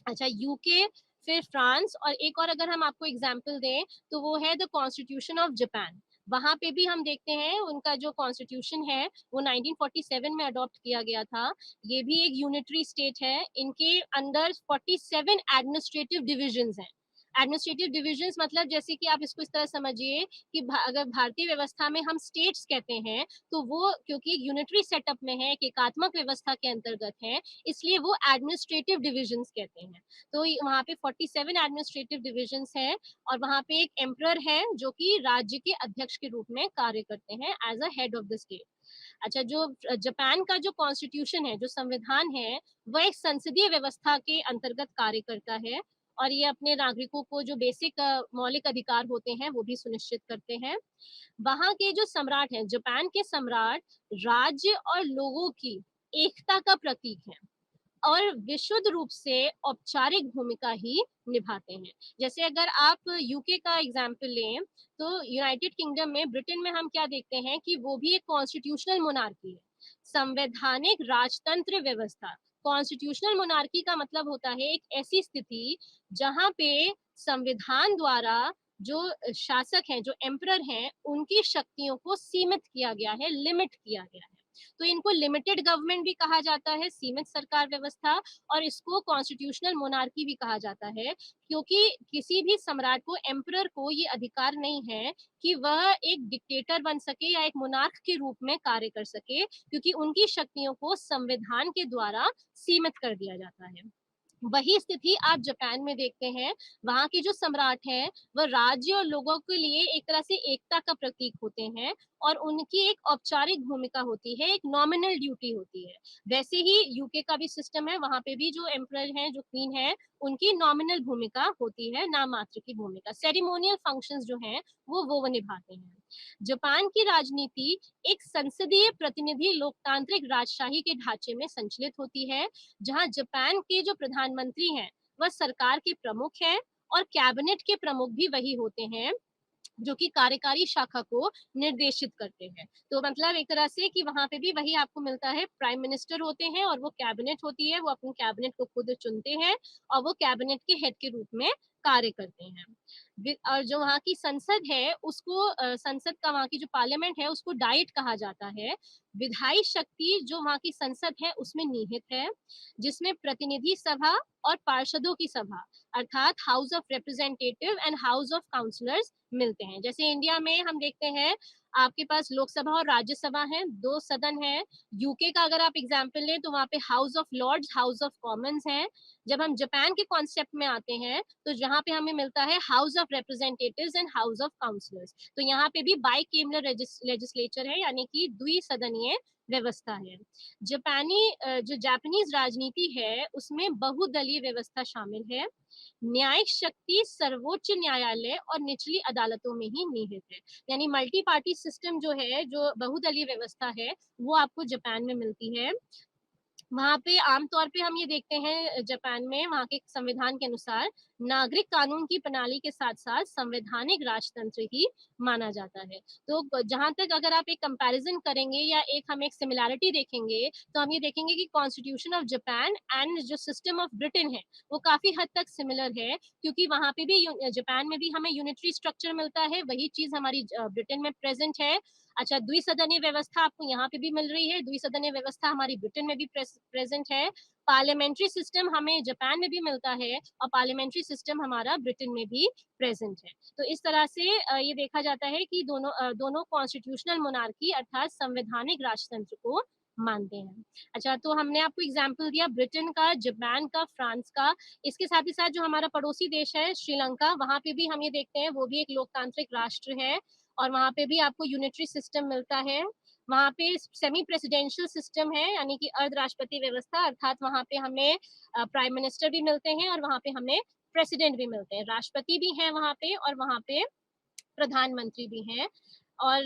अच्छा, यूके, फिर फ्रांस, और एक और अगर हम आपको एग्जांपल दें तो वो है द कॉन्स्टिट्यूशन ऑफ जापान। वहां पे भी हम देखते हैं उनका जो कॉन्स्टिट्यूशन है वो 1947 में अडॉप्ट किया गया था। ये भी एक यूनिटरी स्टेट है। इनके अंदर 47 एडमिनिस्ट्रेटिव डिविजन्स हैं। एडमिनिस्ट्रेटिव डिविजन्स मतलब जैसे कि आप इसको इस तरह समझिए कि अगर भारतीय व्यवस्था में हम स्टेट्स कहते हैं तो वो क्योंकि एक यूनिटरी सेटअप में है, एक एकात्मक व्यवस्था के अंतर्गत है, इसलिए वो एडमिनिस्ट्रेटिव डिविजन्स कहते हैं। तो वहाँ पे 47 एडमिनिस्ट्रेटिव डिविजन्स हैं और वहाँ पे एक एम्परर है जो कि राज्य के अध्यक्ष के रूप में कार्य करते हैं as a head of the state. अच्छा, जो जापान का जो कॉन्स्टिट्यूशन है, जो संविधान है, वह एक संसदीय व्यवस्था के अंतर्गत कार्य करता है और ये अपने नागरिकों को जो बेसिक मौलिक अधिकार होते हैं वो भी सुनिश्चित करते हैं। वहां के जो सम्राट हैं, जापान के सम्राट राज्य और लोगों की एकता का प्रतीक है। और विशुद्ध रूप से औपचारिक भूमिका ही निभाते हैं। जैसे अगर आप यूके का एग्जाम्पल लें, तो यूनाइटेड किंगडम में, ब्रिटेन में हम क्या देखते हैं कि वो भी एक कॉन्स्टिट्यूशनल मोनार्की है, संवैधानिक राजतंत्र व्यवस्था। कॉन्स्टिट्यूशनल मोनार्की का मतलब होता है एक ऐसी स्थिति जहां पे संविधान द्वारा जो शासक हैं, जो एम्परर हैं, उनकी शक्तियों को सीमित किया गया है, लिमिट किया गया है। तो इनको लिमिटेड गवर्नमेंट भी कहा जाता है, सीमित सरकार व्यवस्था, और इसको कॉन्स्टिट्यूशनल मोनार्की भी कहा जाता है, क्योंकि किसी भी सम्राट को, एम्परर को ये अधिकार नहीं है कि वह एक डिक्टेटर बन सके या एक मोनार्क के रूप में कार्य कर सके, क्योंकि उनकी शक्तियों को संविधान के द्वारा सीमित कर दिया जाता है। वही स्थिति आप जापान में देखते हैं। वहां के जो सम्राट हैं, वह राज्य और लोगों के लिए एक तरह से एकता का प्रतीक होते हैं, और उनकी एक औपचारिक भूमिका होती है, एक नॉमिनल ड्यूटी होती है। वैसे ही यूके का भी सिस्टम है, वहां पे भी जो एम्परर हैं, जो क्वीन है, उनकी नॉमिनल भूमिका होती है, नाम मात्र की भूमिका। सेरिमोनियल फंक्शंस जो हैं वो निभाते हैं। जापान की राजनीति एक संसदीय प्रतिनिधि लोकतांत्रिक राजशाही के ढांचे में संचालित होती है, जहां जापान के जो प्रधानमंत्री हैं, वह सरकार के प्रमुख हैं, और कैबिनेट के प्रमुख भी वही होते हैं, जो कि कार्यकारी शाखा को निर्देशित करते हैं। तो मतलब एक तरह से कि वहां पे भी वही आपको मिलता है, प्राइम मिनिस्टर होते हैं और वो कैबिनेट होती है, वो अपनी कैबिनेट को खुद चुनते हैं, और वो कैबिनेट के हेड के रूप में कार्य करते हैं। और जो वहाँ की संसद है, उसको संसद का, वहाँ की जो पार्लियामेंट है, उसको डाइट कहा जाता है। विधायी शक्ति जो वहाँ की संसद है उसमें निहित है, जिसमें प्रतिनिधि सभा और पार्षदों की सभा, अर्थात house of representative and house of councillors मिलते हैं। जैसे इंडिया में हम देखते हैं, आपके पास लोकसभा और राज्यसभा है, दो सदन है। यूके का अगर आप एग्जाम्पल लें, तो वहाँ पे house of Lord's, house of Commons है। जब हम जापान के कॉन्सेप्ट में आते हैं, तो जहाँ पे हमें मिलता है house of representatives and house of councillors. तो यहाँ पे भी बाई केमलर लेजिस्लेचर है, यानी कि द्विसदनीय व्यवस्था है। जो जापानीज राजनीति है, उसमें बहुदलीय व्यवस्था शामिल है। न्यायिक शक्ति सर्वोच्च न्यायालय और निचली अदालतों में ही निहित है। यानी मल्टी पार्टी सिस्टम जो है, जो बहुदलीय व्यवस्था है, वो आपको जापान में मिलती है। वहाँ पे आमतौर पे हम ये देखते हैं, जापान में वहाँ के संविधान के अनुसार नागरिक कानून की प्रणाली के साथ साथ संवैधानिक राजतंत्र ही माना जाता है। तो जहां तक अगर आप एक कंपैरिजन करेंगे या हम एक सिमिलैरिटी देखेंगे, तो हम ये देखेंगे कि कॉन्स्टिट्यूशन ऑफ जापान एंड जो सिस्टम ऑफ ब्रिटेन है, वो काफी हद तक सिमिलर है, क्योंकि वहां पे भी जापान में भी हमें यूनिटरी स्ट्रक्चर मिलता है, वही चीज हमारी ब्रिटेन में प्रेजेंट है। अच्छा, द्विसदनीय व्यवस्था आपको यहाँ पे भी मिल रही है, द्विसदनीय व्यवस्था हमारी ब्रिटेन में भी प्रेजेंट है। पार्लियामेंट्री सिस्टम हमें जापान में भी मिलता है, और पार्लियामेंट्री सिस्टम हमारा ब्रिटेन में भी प्रेजेंट है। तो इस तरह से ये देखा जाता है कि दोनों कॉन्स्टिट्यूशनल मोनार्की अर्थात संवैधानिक राजतंत्र को मानते हैं। अच्छा, तो हमने आपको एग्जाम्पल दिया ब्रिटेन का, जापान का, फ्रांस का। इसके साथ ही साथ जो हमारा पड़ोसी देश है श्रीलंका, वहां पे भी हम ये देखते हैं, वो भी एक लोकतांत्रिक राष्ट्र है, और वहां पे भी आपको यूनिटरी सिस्टम मिलता है। वहां पे सेमी प्रेसिडेंशियल सिस्टम है, यानी कि अर्ध राष्ट्रपति व्यवस्था, अर्थात वहां पे हमें प्राइम मिनिस्टर भी मिलते हैं, और वहां पे हमें प्रेसिडेंट भी मिलते हैं, राष्ट्रपति भी हैं वहां पे, और वहां पे प्रधानमंत्री भी हैं। और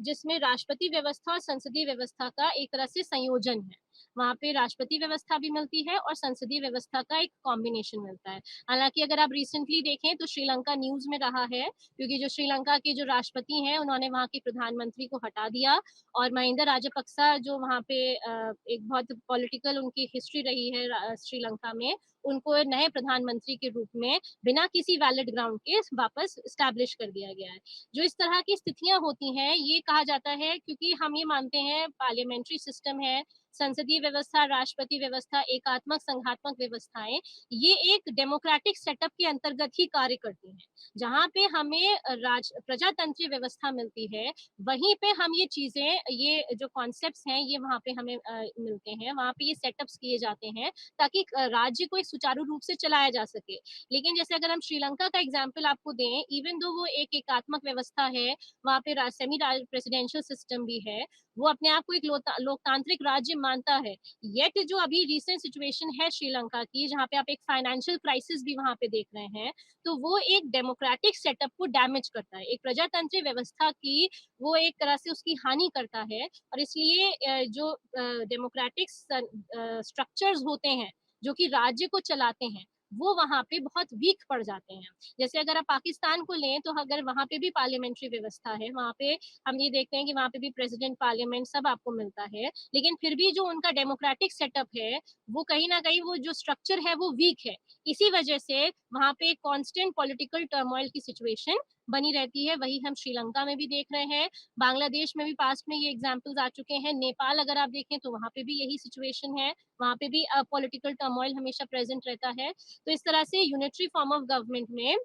जिसमें राष्ट्रपति व्यवस्था और संसदीय व्यवस्था का एक तरह से संयोजन है। वहां पे राष्ट्रपति व्यवस्था भी मिलती है और संसदीय व्यवस्था का एक कॉम्बिनेशन मिलता है। हालांकि अगर आप रिसेंटली देखें, तो श्रीलंका न्यूज में रहा है, क्योंकि जो श्रीलंका के जो राष्ट्रपति हैं, उन्होंने वहां के प्रधानमंत्री को हटा दिया, और महिंदा राजपक्सा जो वहां पे एक बहुत पॉलिटिकल उनकी हिस्ट्री रही है श्रीलंका में, उनको नए प्रधानमंत्री के रूप में बिना किसी वैलिड ग्राउंड के वापस स्टैब्लिश कर दिया गया है। जो इस तरह की स्थितियां होती हैं, ये कहा जाता है, क्योंकि हम ये मानते हैं पार्लियामेंट्री सिस्टम है, संसदीय व्यवस्था, राष्ट्रपति व्यवस्था, एकात्मक संघात्मक व्यवस्थाएं, ये एक डेमोक्रेटिक सेटअप के अंतर्गत ही कार्य करती हैं। जहां पे हमें प्रजातंत्रीय व्यवस्था मिलती है, वहीं पे हम ये चीजें, ये जो कॉन्सेप्ट्स हैं, ये वहां पे हमें मिलते हैं, वहां पे ये सेटअप्स किए जाते हैं, ताकि राज्य को एक सुचारू रूप से चलाया जा सके। लेकिन जैसे अगर हम श्रीलंका का एग्जाम्पल आपको दें, इवन दो वो एक एकात्मक व्यवस्था है, वहाँ पे सेमी प्रेसिडेंशियल सिस्टम भी है, वो अपने आप को एक लोकतांत्रिक राज्य मानता है, येट जो अभी रिसेंट सिचुएशन है श्रीलंका की, जहाँ पे आप एक फाइनेंशियल क्राइसिस भी वहाँ पे देख रहे हैं, तो वो एक डेमोक्रेटिक सेटअप को डैमेज करता है, एक प्रजातंत्रीय व्यवस्था की वो एक तरह से उसकी हानि करता है। और इसलिए जो डेमोक्रेटिक स्ट्रक्चर्स होते हैं, जो कि राज्य को चलाते हैं, वो वहाँ पे बहुत वीक पड़ जाते हैं। जैसे अगर आप पाकिस्तान को लें, तो अगर वहाँ पे भी पार्लियामेंट्री व्यवस्था है, वहाँ पे हम ये देखते हैं कि वहाँ पे भी प्रेसिडेंट, पार्लियामेंट सब आपको मिलता है, लेकिन फिर भी जो उनका डेमोक्रेटिक सेटअप है, वो कहीं न कहीं वो जो स्ट्रक्चर है वो वीक है। इसी वजह से वहाँ पे कांस्टेंट पॉलिटिकल टर्मोइल की सिचुएशन बनी रहती है। वही हम श्रीलंका में भी देख रहे हैं, बांग्लादेश में भी पास्ट में ये एग्जाम्पल्स आ चुके हैं, नेपाल अगर आप देखें तो वहाँ पे भी यही सिचुएशन है, वहाँ पे भी पॉलिटिकल टर्मोइल हमेशा प्रेजेंट रहता है। तो इस तरह से यूनिटरी फॉर्म ऑफ गवर्नमेंट में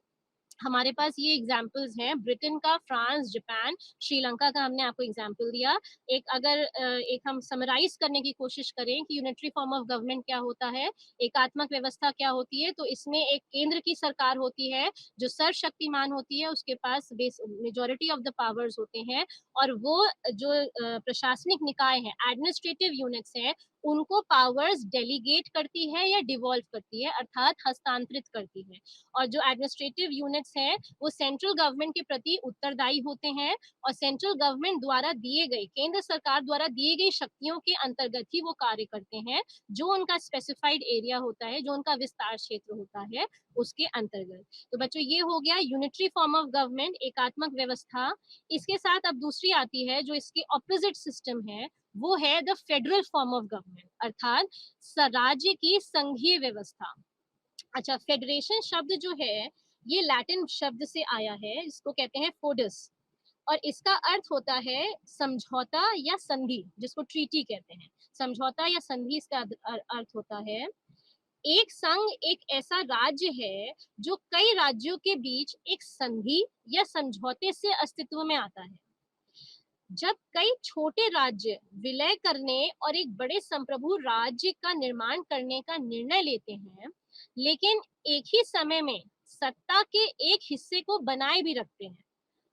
हमारे पास ये एग्जाम्पल्स हैं, ब्रिटेन का, फ्रांस, जापान, श्रीलंका का हमने आपको एग्जाम्पल दिया। एक अगर एक हम समराइज करने की कोशिश करें कि यूनिटरी फॉर्म ऑफ गवर्नमेंट क्या होता है, एकात्मक व्यवस्था क्या होती है, तो इसमें एक केंद्र की सरकार होती है जो सर्वशक्तिमान होती है, उसके पास मेजोरिटी ऑफ द पावर्स होते हैं, और वो जो प्रशासनिक निकाय है, एडमिनिस्ट्रेटिव यूनिट्स हैं, उनको पावर्स डेलीगेट करती है या डिवॉल्व करती है, अर्थात हस्तांतरित करती है। और जो एडमिनिस्ट्रेटिव यूनिट्स हैं वो सेंट्रल गवर्नमेंट के प्रति उत्तरदायी होते हैं, और सेंट्रल गवर्नमेंट द्वारा दिए गए, केंद्र सरकार द्वारा दिए गई शक्तियों के अंतर्गत ही वो कार्य करते हैं, जो उनका स्पेसिफाइड एरिया होता है, जो उनका विस्तार क्षेत्र होता है, उसके अंतर्गत। तो बच्चों, ये हो गया यूनिटरी फॉर्म ऑफ गवर्नमेंट, एकात्मक व्यवस्था। इसके साथ अब दूसरी आती है जो इसके ऑपोजिट सिस्टम है, वो है the federal form of government, अर्थात राज्य की संघीय व्यवस्था। अच्छा, फेडरेशन शब्द जो है ये लैटिन शब्द से आया है, इसको कहते हैं फोडस, और इसका अर्थ होता है समझौता या संधि, जिसको ट्रीटी कहते हैं। समझौता या संधि इसका अर्थ होता है। एक संघ एक ऐसा राज्य है जो कई राज्यों के बीच एक संधि या समझौते से अस्तित्व में आता है। जब कई छोटे राज्य विलय करने और एक बड़े संप्रभु राज्य का निर्माण करने का निर्णय लेते हैं, लेकिन एक ही समय में सत्ता के एक हिस्से को बनाए भी रखते हैं,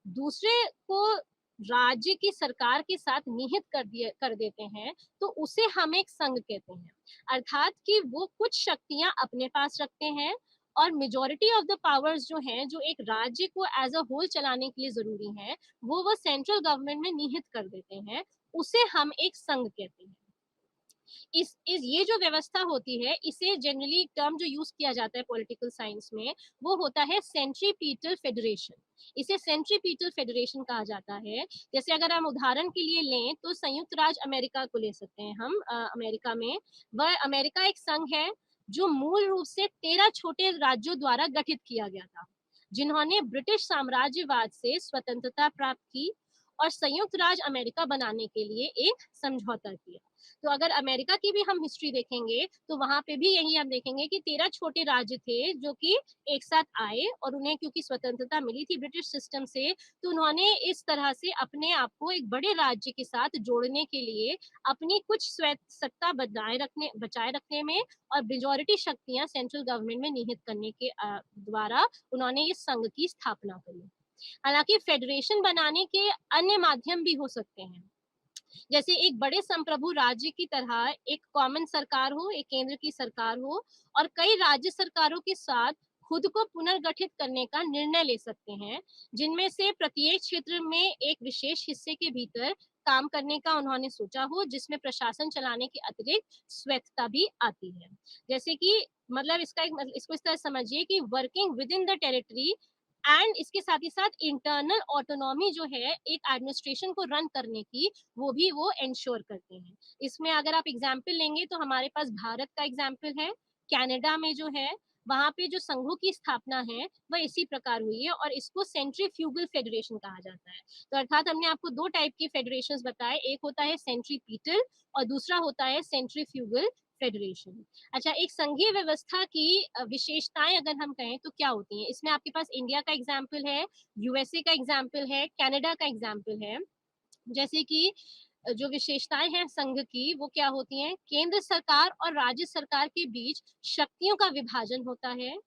दूसरे को राज्य की सरकार के साथ निहित कर देते हैं, तो उसे हम एक संघ कहते हैं। अर्थात कि वो कुछ शक्तियां अपने पास रखते हैं, और मेजोरिटी ऑफ द पावर्स जो हैं, जो एक राज्य को एज अ होल चलाने के लिए जरूरी हैं, वो सेंट्रल गवर्नमेंट में निहित कर देते हैं, उसे हम एक संघ कहते हैं। इस ये जो व्यवस्था होती है, इसे जनरली टर्म जो यूज किया जाता है पॉलिटिकल साइंस में, वो होता है सेंट्रीपीटल फेडरेशन। इसे सेंट्रीपीटल फेडरेशन कहा जाता है। जैसे अगर हम उदाहरण के लिए लें तो संयुक्त राज्य अमेरिका को ले सकते हैं हम। अमेरिका में, वह अमेरिका एक संघ है जो मूल रूप से 13 छोटे राज्यों द्वारा गठित किया गया था, जिन्होंने ब्रिटिश साम्राज्यवाद से स्वतंत्रता प्राप्त की और संयुक्त राज्य अमेरिका बनाने के लिए एक समझौता किया। तो अगर अमेरिका की भी हम हिस्ट्री देखेंगे तो वहां पे भी यही हम देखेंगे कि 13 छोटे राज्य थे जो कि एक साथ आए, और उन्हें क्योंकि स्वतंत्रता मिली थी ब्रिटिश सिस्टम से, तो उन्होंने इस तरह से अपने आप को एक बड़े राज्य के साथ जोड़ने के लिए अपनी कुछ सत्ता बचाए रखने में और मेजोरिटी शक्तियां सेंट्रल गवर्नमेंट में निहित करने के द्वारा उन्होंने इस संघ की स्थापना करी। हालांकि फेडरेशन बनाने के अन्य माध्यम भी हो सकते हैं, जैसे एक बड़े संप्रभु राज्य की तरह एक कॉमन सरकार हो, एक केंद्र की सरकार हो, और कई राज्य सरकारों के साथ खुद को पुनर्गठित करने का निर्णय ले सकते हैं, जिनमें से प्रत्येक क्षेत्र में एक विशेष हिस्से के भीतर काम करने का उन्होंने सोचा हो, जिसमें प्रशासन चलाने के अतिरिक्त स्वायत्तता भी आती है। जैसे कि मतलब इसको इस तरह समझिए कि working with in the territory, and इसके साथ ही साथ इंटरनल ऑटोनॉमी जो है एक एडमिनिस्ट्रेशन को रन करने की, वो भी वो इंश्योर करते हैं। इसमें अगर आप एग्जाम्पल लेंगे तो हमारे पास भारत का एग्जाम्पल है, कनाडा में जो है वहां पे जो संघों की स्थापना है वह इसी प्रकार हुई है, और इसको सेंट्रीफ्यूगल फेडरेशन कहा जाता है। तो अर्थात हमने आपको दो टाइप के फेडरेशन बताए, एक होता है सेंट्रीपीटल और दूसरा होता है सेंट्रीफ्यूगल फेडरेशन। अच्छा, एक संघीय व्यवस्था की विशेषताएं अगर हम कहें तो क्या होती हैं, इसमें आपके पास इंडिया का एग्जाम्पल है, यूएसए का एग्जाम्पल है, कनाडा का एग्जाम्पल है। जैसे कि जो विशेषताएं हैं संघ की, वो क्या होती हैं, केंद्र सरकार और राज्य सरकार के बीच शक्तियों का विभाजन होता है।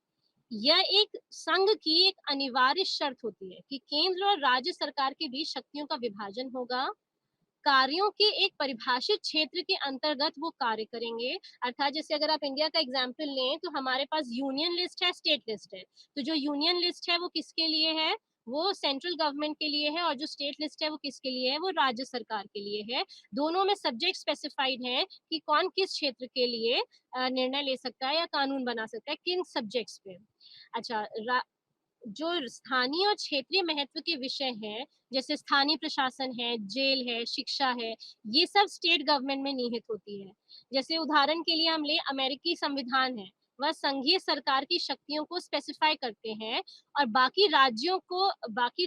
यह एक संघ की एक अनिवार्य शर्त होती है कि केंद्र और राज्य सरकार के बीच शक्तियों का विभाजन होगा, कार्यों के एक परिभाषित क्षेत्र के अंतर्गत वो कार्य करेंगे। अर्थात जैसे अगर आप इंडिया का एग्जाम्पल लें तो हमारे पास यूनियन लिस्ट है, स्टेट लिस्ट है। तो जो यूनियन लिस्ट है वो किसके लिए है, वो सेंट्रल गवर्नमेंट के लिए है और जो स्टेट लिस्ट है वो किसके लिए है, वो राज्य सरकार के लिए है। दोनों में सब्जेक्ट स्पेसिफाइड है कि कौन किस क्षेत्र के लिए निर्णय ले सकता है या कानून बना सकता है, किन सब्जेक्ट्स पे। अच्छा, जो स्थानीय और क्षेत्रीय महत्व के विषय हैं, जैसे स्थानीय प्रशासन है, जेल है, शिक्षा है, ये सब स्टेट गवर्नमेंट में निहित होती है। जैसे उदाहरण के लिए हम ले अमेरिकी संविधान है, वह संघीय सरकार की शक्तियों को स्पेसिफाई करते हैं और बाकी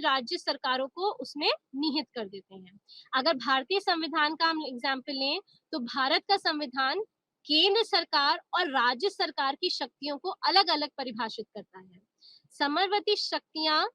राज्य सरकारों को उसमें निहित कर देते हैं। अगर भारतीय संविधान का हम एग्जाम्पल लें, तो भारत का संविधान केंद्र सरकार और राज्य सरकार की शक्तियों को अलग अलग परिभाषित करता है। समरवती शक्तियां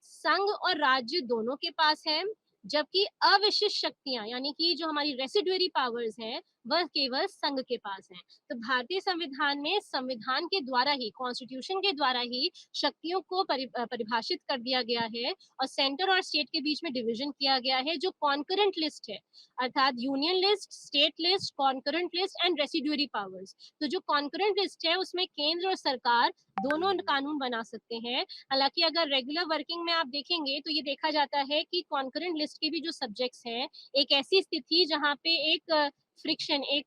संघ और राज्य दोनों के पास है, जबकि अविशिष्ट शक्तियां यानी कि जो हमारी रेसिडुअरी पावर्स हैं वह केवल संघ के पास है। तो भारतीय संविधान में संविधान के द्वारा ही, कॉन्स्टिट्यूशन के द्वारा ही शक्तियों को परिभाषित कर दिया गया है और सेंटर और स्टेट के बीच में डिवीजन किया गया है, जो कॉन्करेंट लिस्ट है, अर्थात union list, state list, concurrent list and residuary powers. तो जो कॉन्करेंट लिस्ट है उसमें केंद्र और सरकार दोनों कानून बना सकते हैं। हालांकि अगर रेगुलर वर्किंग में आप देखेंगे तो ये देखा जाता है कि कॉन्करेंट लिस्ट के भी जो सब्जेक्ट्स हैं, एक ऐसी स्थिति जहाँ पे एक फ्रिक्शन, एक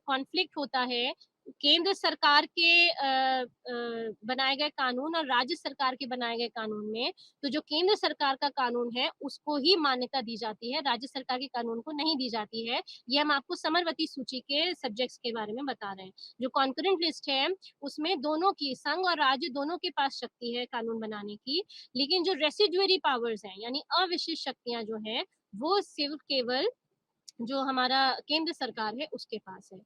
कॉन्फ्लिक्ट होता है केंद्र सरकार के बनाए गए कानून और राज्य सरकार के बनाए गए कानून में, तो जो केंद्र सरकार का कानून है उसको ही मान्यता दी जाती है, राज्य सरकार के कानून को नहीं दी जाती है। ये हम आपको समरवती सूची के सब्जेक्ट्स के बारे में बता रहे हैं। जो कॉन्करेंट लिस्ट है उसमें दोनों की, संघ और राज्य दोनों के पास शक्ति है कानून बनाने की, लेकिन जो रेसिडुअरी पावर्स हैं यानी अविशिष्ट शक्तियां जो है वो सिर्फ केवल जो हमारा केंद्र सरकार है उसके पास है।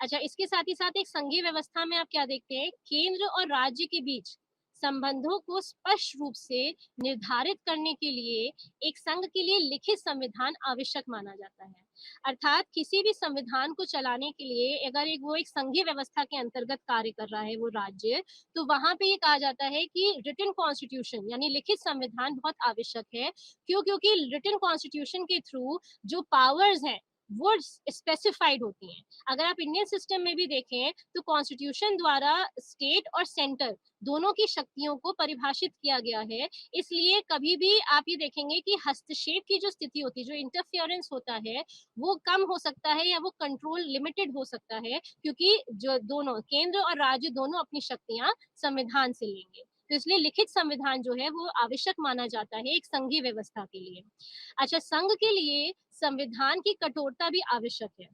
अच्छा, इसके साथ ही साथ एक संघीय व्यवस्था में आप क्या देखते हैं, केंद्र और राज्य के बीच संबंधों को स्पष्ट रूप से निर्धारित करने के लिए एक संघ के लिए लिखित संविधान आवश्यक माना जाता है। अर्थात किसी भी संविधान को चलाने के लिए अगर एक संघीय व्यवस्था के अंतर्गत कार्य कर रहा है वो राज्य, तो वहां पे ये कहा जाता है कि रिटन कॉन्स्टिट्यूशन यानी लिखित संविधान बहुत आवश्यक है। क्यों? क्योंकि रिटन कॉन्स्टिट्यूशन के थ्रू जो पावर्स हैं वो स्पेसिफाइड होती हैं। अगर आप इंडियन सिस्टम में भी देखें तो कॉन्स्टिट्यूशन द्वारा स्टेट और सेंटर दोनों की शक्तियों को परिभाषित किया गया है। इसलिए कभी भी आप ये देखेंगे कि हस्तक्षेप की जो स्थिति होती है, जो इंटरफियरेंस होता है, वो कम हो सकता है या वो कंट्रोल लिमिटेड हो सकता है, क्योंकि जो दोनों केंद्र और राज्य दोनों अपनी शक्तियां संविधान से लेंगे। तो इसलिए लिखित संविधान जो है वो आवश्यक माना जाता है एक संघीय व्यवस्था के लिए। अच्छा, संघ के लिए संविधान की कठोरता भी आवश्यक है।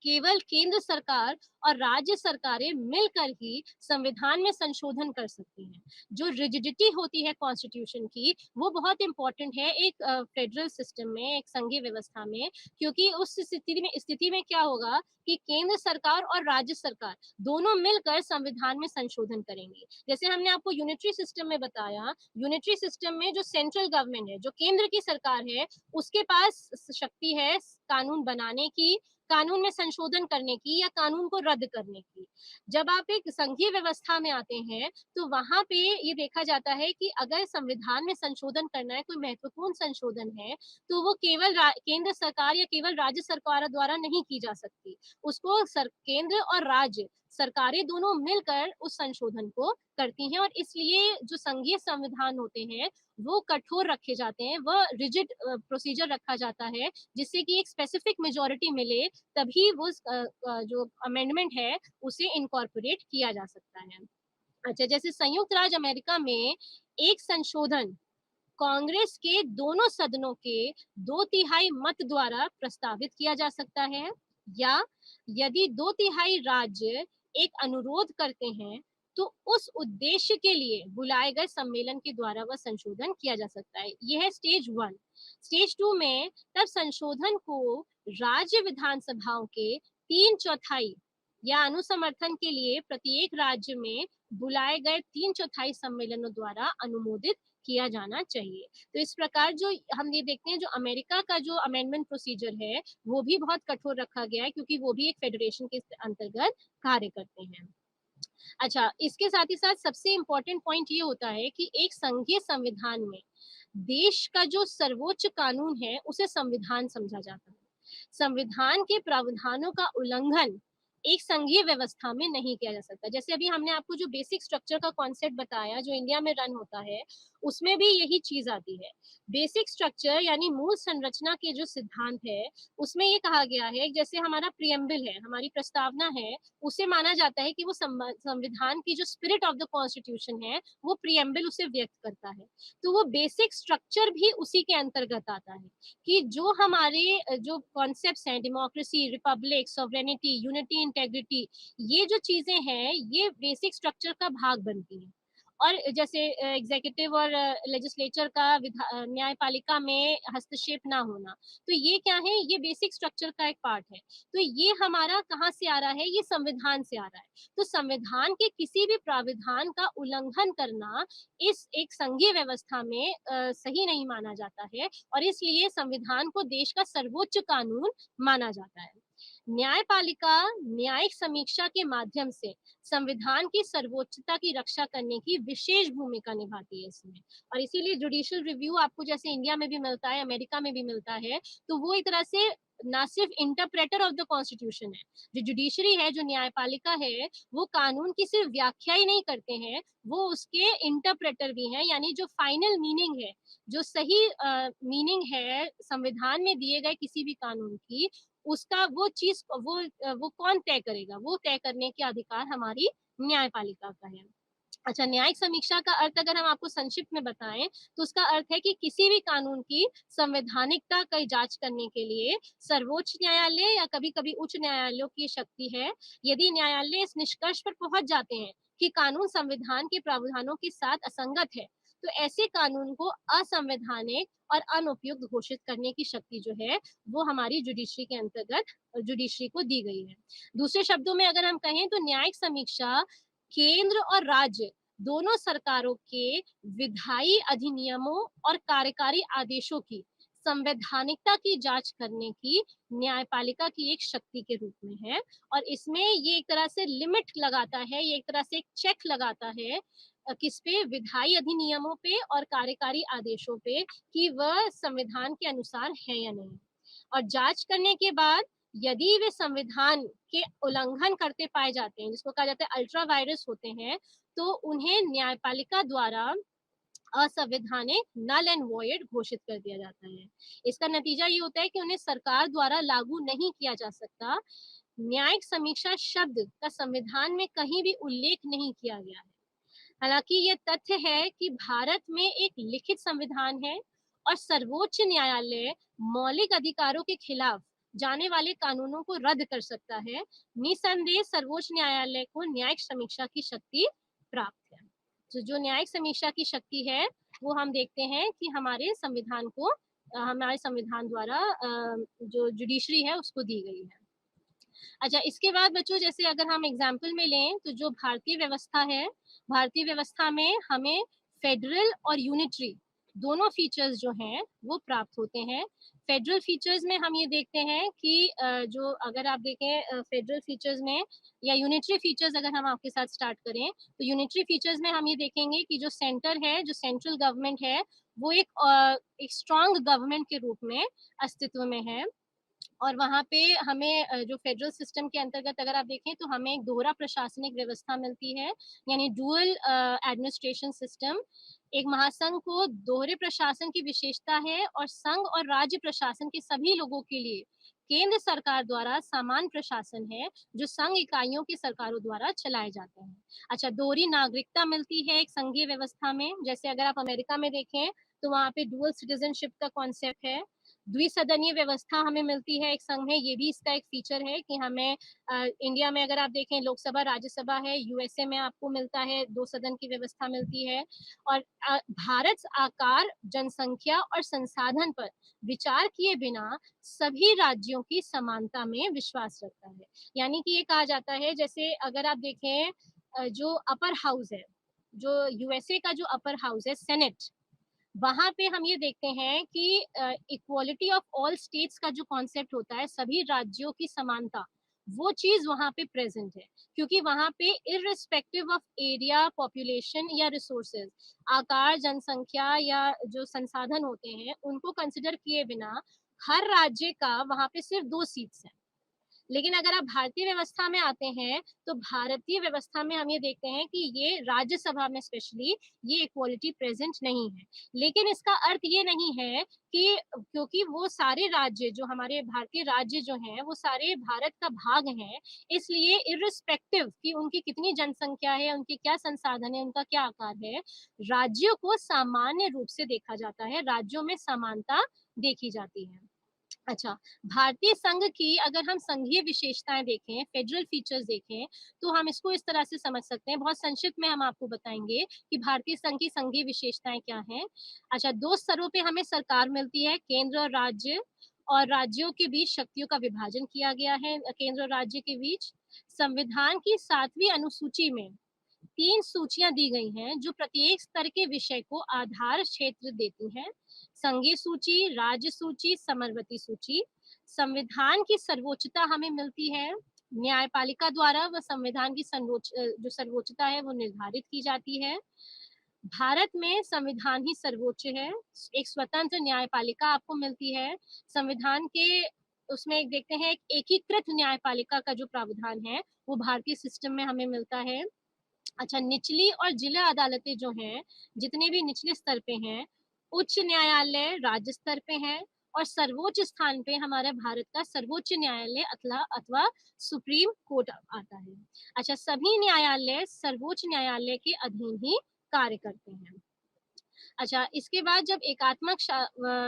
केवल केंद्र सरकार और राज्य सरकारें मिलकर ही संविधान में संशोधन कर सकती हैं। जो रिजिडिटी होती है कॉन्स्टिट्यूशन की, वो बहुत इंपॉर्टेंट है एक फेडरल सिस्टम में, एक संघीय व्यवस्था में, क्योंकि उस स्थिति में क्या होगा कि केंद्र सरकार और राज्य सरकार दोनों मिलकर संविधान में संशोधन करेंगे। जैसे हमने आपको यूनिटरी सिस्टम में बताया, यूनिटरी सिस्टम में जो सेंट्रल गवर्नमेंट है, जो केंद्र की सरकार है, उसके पास शक्ति है कानून बनाने की, कानून में संशोधन करने की या कानून को रद्द करने की। जब आप एक संघीय व्यवस्था में आते हैं तो वहां पे ये देखा जाता है कि अगर संविधान में संशोधन करना है, कोई महत्वपूर्ण संशोधन है, तो वो केवल केंद्र सरकार या केवल राज्य सरकार द्वारा नहीं की जा सकती। उसको केंद्र और राज्य सरकारें दोनों मिलकर उस संशोधन को करती हैं, और इसलिए जो संघीय संविधान होते हैं वो कठोर रखे जाते हैं, वह रिजिड प्रोसीजर रखा जाता है, जिससे कि एक स्पेसिफिक मेजोरिटी मिले तभी वो जो अमेंडमेंट है उसे इनकॉर्पोरेट किया जा सकता है। अच्छा, जैसे संयुक्त राज्य अमेरिका में एक संशोधन कांग्रेस के दोनों सदनों के 2/3 मत द्वारा प्रस्तावित किया जा सकता है, या यदि 2/3 राज्य एक अनुरोध करते हैं तो उस उद्देश्य के लिए बुलाए गए सम्मेलन के द्वारा वह संशोधन किया जा सकता है। यह है स्टेज 1। स्टेज 2 में तब संशोधन को राज्य विधानसभाओं के 3/4 या अनुसमर्थन के लिए प्रत्येक राज्य में बुलाए गए 3/4 सम्मेलनों द्वारा अनुमोदित किया जाना चाहिए। तो इस प्रकार जो हम ये देखते हैं, जो अमेरिका का जो अमेंडमेंट प्रोसीजर है वो भी बहुत कठोर रखा गया है, क्योंकि वो भी एक फेडरेशन के अंतर्गत कार्य करते हैं। अच्छा, इसके साथ ही साथ सबसे इम्पोर्टेंट पॉइंट ये होता है कि एक संघीय संविधान में देश का जो सर्वोच्च कानून है उसे संविधान समझा जाता है। संविधान के प्रावधानों का उल्लंघन एक संघीय व्यवस्था में नहीं किया जा सकता। जैसे अभी हमने आपको जो बेसिक स्ट्रक्चर का कॉन्सेप्ट बताया जो इंडिया में रन होता है, उसमें भी यही चीज आती है। बेसिक स्ट्रक्चर यानी मूल संरचना के जो सिद्धांत है, उसमें ये कहा गया है, जैसे हमारा प्रियम्बल है, हमारी प्रस्तावना है, उसे माना जाता है कि वो संविधान की जो स्पिरिट ऑफ द कॉन्स्टिट्यूशन है, वो प्रियम्बल उसे व्यक्त करता है। तो वो बेसिक स्ट्रक्चर भी उसी के अंतर्गत आता है कि जो हमारे जो कॉन्सेप्ट्स हैं, democracy, Republic, sovereignty, unity, integrity, ये जो चीजें हैं ये बेसिक स्ट्रक्चर का भाग बनती हैं। और जैसे एग्जीक्यूटिव और लेजिस्लेचर का न्यायपालिका में हस्तक्षेप ना होना, तो ये क्या है, ये बेसिक स्ट्रक्चर का एक पार्ट है। तो ये हमारा कहाँ से आ रहा है, ये संविधान से आ रहा है। तो संविधान के किसी भी प्राविधान का उल्लंघन करना इस एक संघीय व्यवस्था में सही नहीं माना जाता है, और इसलिए संविधान को देश का सर्वोच्च कानून माना जाता है। न्यायपालिका न्यायिक समीक्षा के माध्यम से संविधान की सर्वोच्चता की रक्षा करने की विशेष भूमिका निभाती है इसमें। और इसीलिए जुडिशियल रिव्यू आपको जैसे इंडिया में भी मिलता है, अमेरिका में भी मिलता है, तो वो एक तरह से ना सिर्फ इंटरप्रेटर ऑफ द कॉन्स्टिट्यूशन है, जो जुडिशरी है, जो न्यायपालिका है, वो कानून की सिर्फ व्याख्या ही नहीं करते हैं, वो उसके इंटरप्रेटर भी हैं, यानी जो फाइनल मीनिंग है, जो सही मीनिंग है संविधान में दिए गए किसी भी कानून की, उसका वो चीज वो कौन तय करेगा, वो तय करने के अधिकार हमारी न्यायपालिका का है। अच्छा, न्यायिक समीक्षा का अर्थ अगर हम आपको संक्षिप्त में बताएं, तो उसका अर्थ है कि किसी भी कानून की संवैधानिकता का जांच करने के लिए सर्वोच्च न्यायालय या कभी कभी उच्च न्यायालयों की शक्ति है। यदि न्यायालय इस निष्कर्ष पर पहुंच जाते हैं कि कानून संविधान के प्रावधानों के साथ असंगत है, तो ऐसे कानून को असंवैधानिक और अनुपयुक्त घोषित करने की शक्ति जो है, वो हमारी जुडिशरी के अंतर्गत जुडिशरी को दी गई है। दूसरे शब्दों में अगर हम कहें तो न्यायिक समीक्षा केंद्र और राज्य दोनों सरकारों के विधायी अधिनियमों और कार्यकारी आदेशों की संवैधानिकता की जांच करने की न्यायपालिका की एक शक्ति के रूप में है। और इसमें ये एक तरह से लिमिट लगाता है, ये एक तरह से एक चेक लगाता है किस पे, विधायी अधिनियमों पे और कार्यकारी आदेशों पे, कि वह संविधान के अनुसार है या नहीं। और जांच करने के बाद यदि वे संविधान के उल्लंघन करते पाए जाते हैं, जिसको कहा जाता है अल्ट्रा वायरस होते हैं, तो उन्हें न्यायपालिका द्वारा असंवैधानिक, नल एंड वॉइड घोषित कर दिया जाता है। इसका नतीजा ये होता है कि उन्हें सरकार द्वारा लागू नहीं किया जा सकता। न्यायिक समीक्षा शब्द का संविधान में कहीं भी उल्लेख नहीं किया गया है। हालांकि ये तथ्य है कि भारत में एक लिखित संविधान है और सर्वोच्च न्यायालय मौलिक अधिकारों के खिलाफ जाने वाले कानूनों को रद्द कर सकता है। निसंदेह सर्वोच्च न्यायालय को न्यायिक समीक्षा की शक्ति प्राप्त है। तो जो न्यायिक समीक्षा की शक्ति है, वो हम देखते हैं कि हमारे संविधान को हमारे संविधान द्वारा जो जुडिशरी है उसको दी गई है। अच्छा, इसके बाद बच्चों जैसे अगर हम एग्जाम्पल में लें, तो जो भारतीय व्यवस्था है, भारतीय व्यवस्था में हमें फेडरल और यूनिटरी दोनों फीचर्स जो हैं वो प्राप्त होते हैं। फेडरल फीचर्स में हम ये देखते हैं कि जो अगर आप देखें फेडरल फीचर्स में या यूनिटरी फीचर्स अगर हम आपके साथ स्टार्ट करें, तो यूनिटरी फीचर्स में हम ये देखेंगे कि जो सेंटर है, जो सेंट्रल गवर्नमेंट है, वो एक स्ट्रांग गवर्नमेंट के रूप में अस्तित्व में है। और वहाँ पे हमें जो फेडरल सिस्टम के अंतर्गत अगर आप देखें, तो हमें एक दोहरा प्रशासनिक व्यवस्था मिलती है, यानी डुअल एडमिनिस्ट्रेशन सिस्टम। एक महासंघ को दोहरे प्रशासन की विशेषता है, और संघ और राज्य प्रशासन के सभी लोगों के लिए केंद्र सरकार द्वारा समान प्रशासन है, जो संघ इकाइयों की सरकारों द्वारा चलाए जाते हैं। अच्छा, दोहरी नागरिकता मिलती है एक संघीय व्यवस्था में, जैसे अगर आप अमेरिका में देखें तो वहाँ पे डुअल सिटीजनशिप का कॉन्सेप्ट है। द्विसदनीय व्यवस्था हमें मिलती है एक संघ में, ये भी इसका एक फीचर है कि हमें इंडिया में अगर आप देखें लोकसभा राज्यसभा है, यूएसए में आपको मिलता है दो सदन की व्यवस्था मिलती है। और भारत आकार, जनसंख्या और संसाधन पर विचार किए बिना सभी राज्यों की समानता में विश्वास रखता है। यानी कि ये कहा जाता है, जैसे अगर आप देखें जो अपर हाउस है, जो यूएसए का जो अपर हाउस है, सेनेट, वहां पे हम ये देखते हैं कि इक्वालिटी ऑफ ऑल स्टेट्स का जो कॉन्सेप्ट होता है, सभी राज्यों की समानता, वो चीज वहां पे प्रेजेंट है। क्योंकि वहां पे इररिस्पेक्टिव ऑफ एरिया, पॉपुलेशन या रिसोर्सेज, आकार, जनसंख्या या जो संसाधन होते हैं, उनको कंसिडर किए बिना हर राज्य का वहां पे सिर्फ 2 सीट्स हैं। लेकिन अगर आप भारतीय व्यवस्था में आते हैं तो भारतीय व्यवस्था में हम ये देखते हैं कि ये राज्यसभा में स्पेशली ये इक्वालिटी प्रेजेंट नहीं है। लेकिन इसका अर्थ ये नहीं है कि क्योंकि वो सारे राज्य जो हमारे भारतीय राज्य जो हैं वो सारे भारत का भाग हैं, इसलिए इर्रिस्पेक्टिव कि उनकी कितनी जनसंख्या है, उनके क्या संसाधन है, उनका क्या आकार है, राज्यों को सामान्य रूप से देखा जाता है, राज्यों में समानता देखी जाती है। अच्छा, भारतीय संघ की अगर हम संघीय विशेषताएं देखें, फेडरल फीचर्स देखें, तो हम इसको इस तरह से समझ सकते हैं। बहुत संक्षिप्त में हम आपको बताएंगे कि भारतीय संघ की संघीय विशेषताएं क्या हैं। अच्छा, 2 स्तरों पे हमें सरकार मिलती है, केंद्र और राज्य, और राज्यों के बीच शक्तियों का विभाजन किया गया है केंद्र और राज्य के बीच। संविधान की 7वीं अनुसूची में 3 सूचियां दी गई हैं जो प्रत्येक स्तर के विषय को आधार क्षेत्र देती हैं। संघीय सूची, राज्य सूची, समवर्ती सूची। संविधान की सर्वोच्चता हमें मिलती है न्यायपालिका द्वारा, वह संविधान की जो सर्वोच्चता है वो निर्धारित की जाती है। भारत में संविधान ही सर्वोच्च है, एक स्वतंत्र न्यायपालिका आपको मिलती है। संविधान के उसमें एक देखते हैं, एक एकीकृत न्यायपालिका का जो प्रावधान है वो भारतीय सिस्टम में हमें मिलता है। अच्छा, निचली और जिला अदालतें जो हैं, जितने भी निचले स्तर पे हैं, उच्च न्यायालय राज्य स्तर पे हैं, और सर्वोच्च स्थान पे हमारे भारत का सर्वोच्च न्यायालय अथवा अथवा सुप्रीम कोर्ट आता है। अच्छा, सभी न्यायालय सर्वोच्च न्यायालय के अधीन ही कार्य करते हैं। अच्छा, इसके बाद जब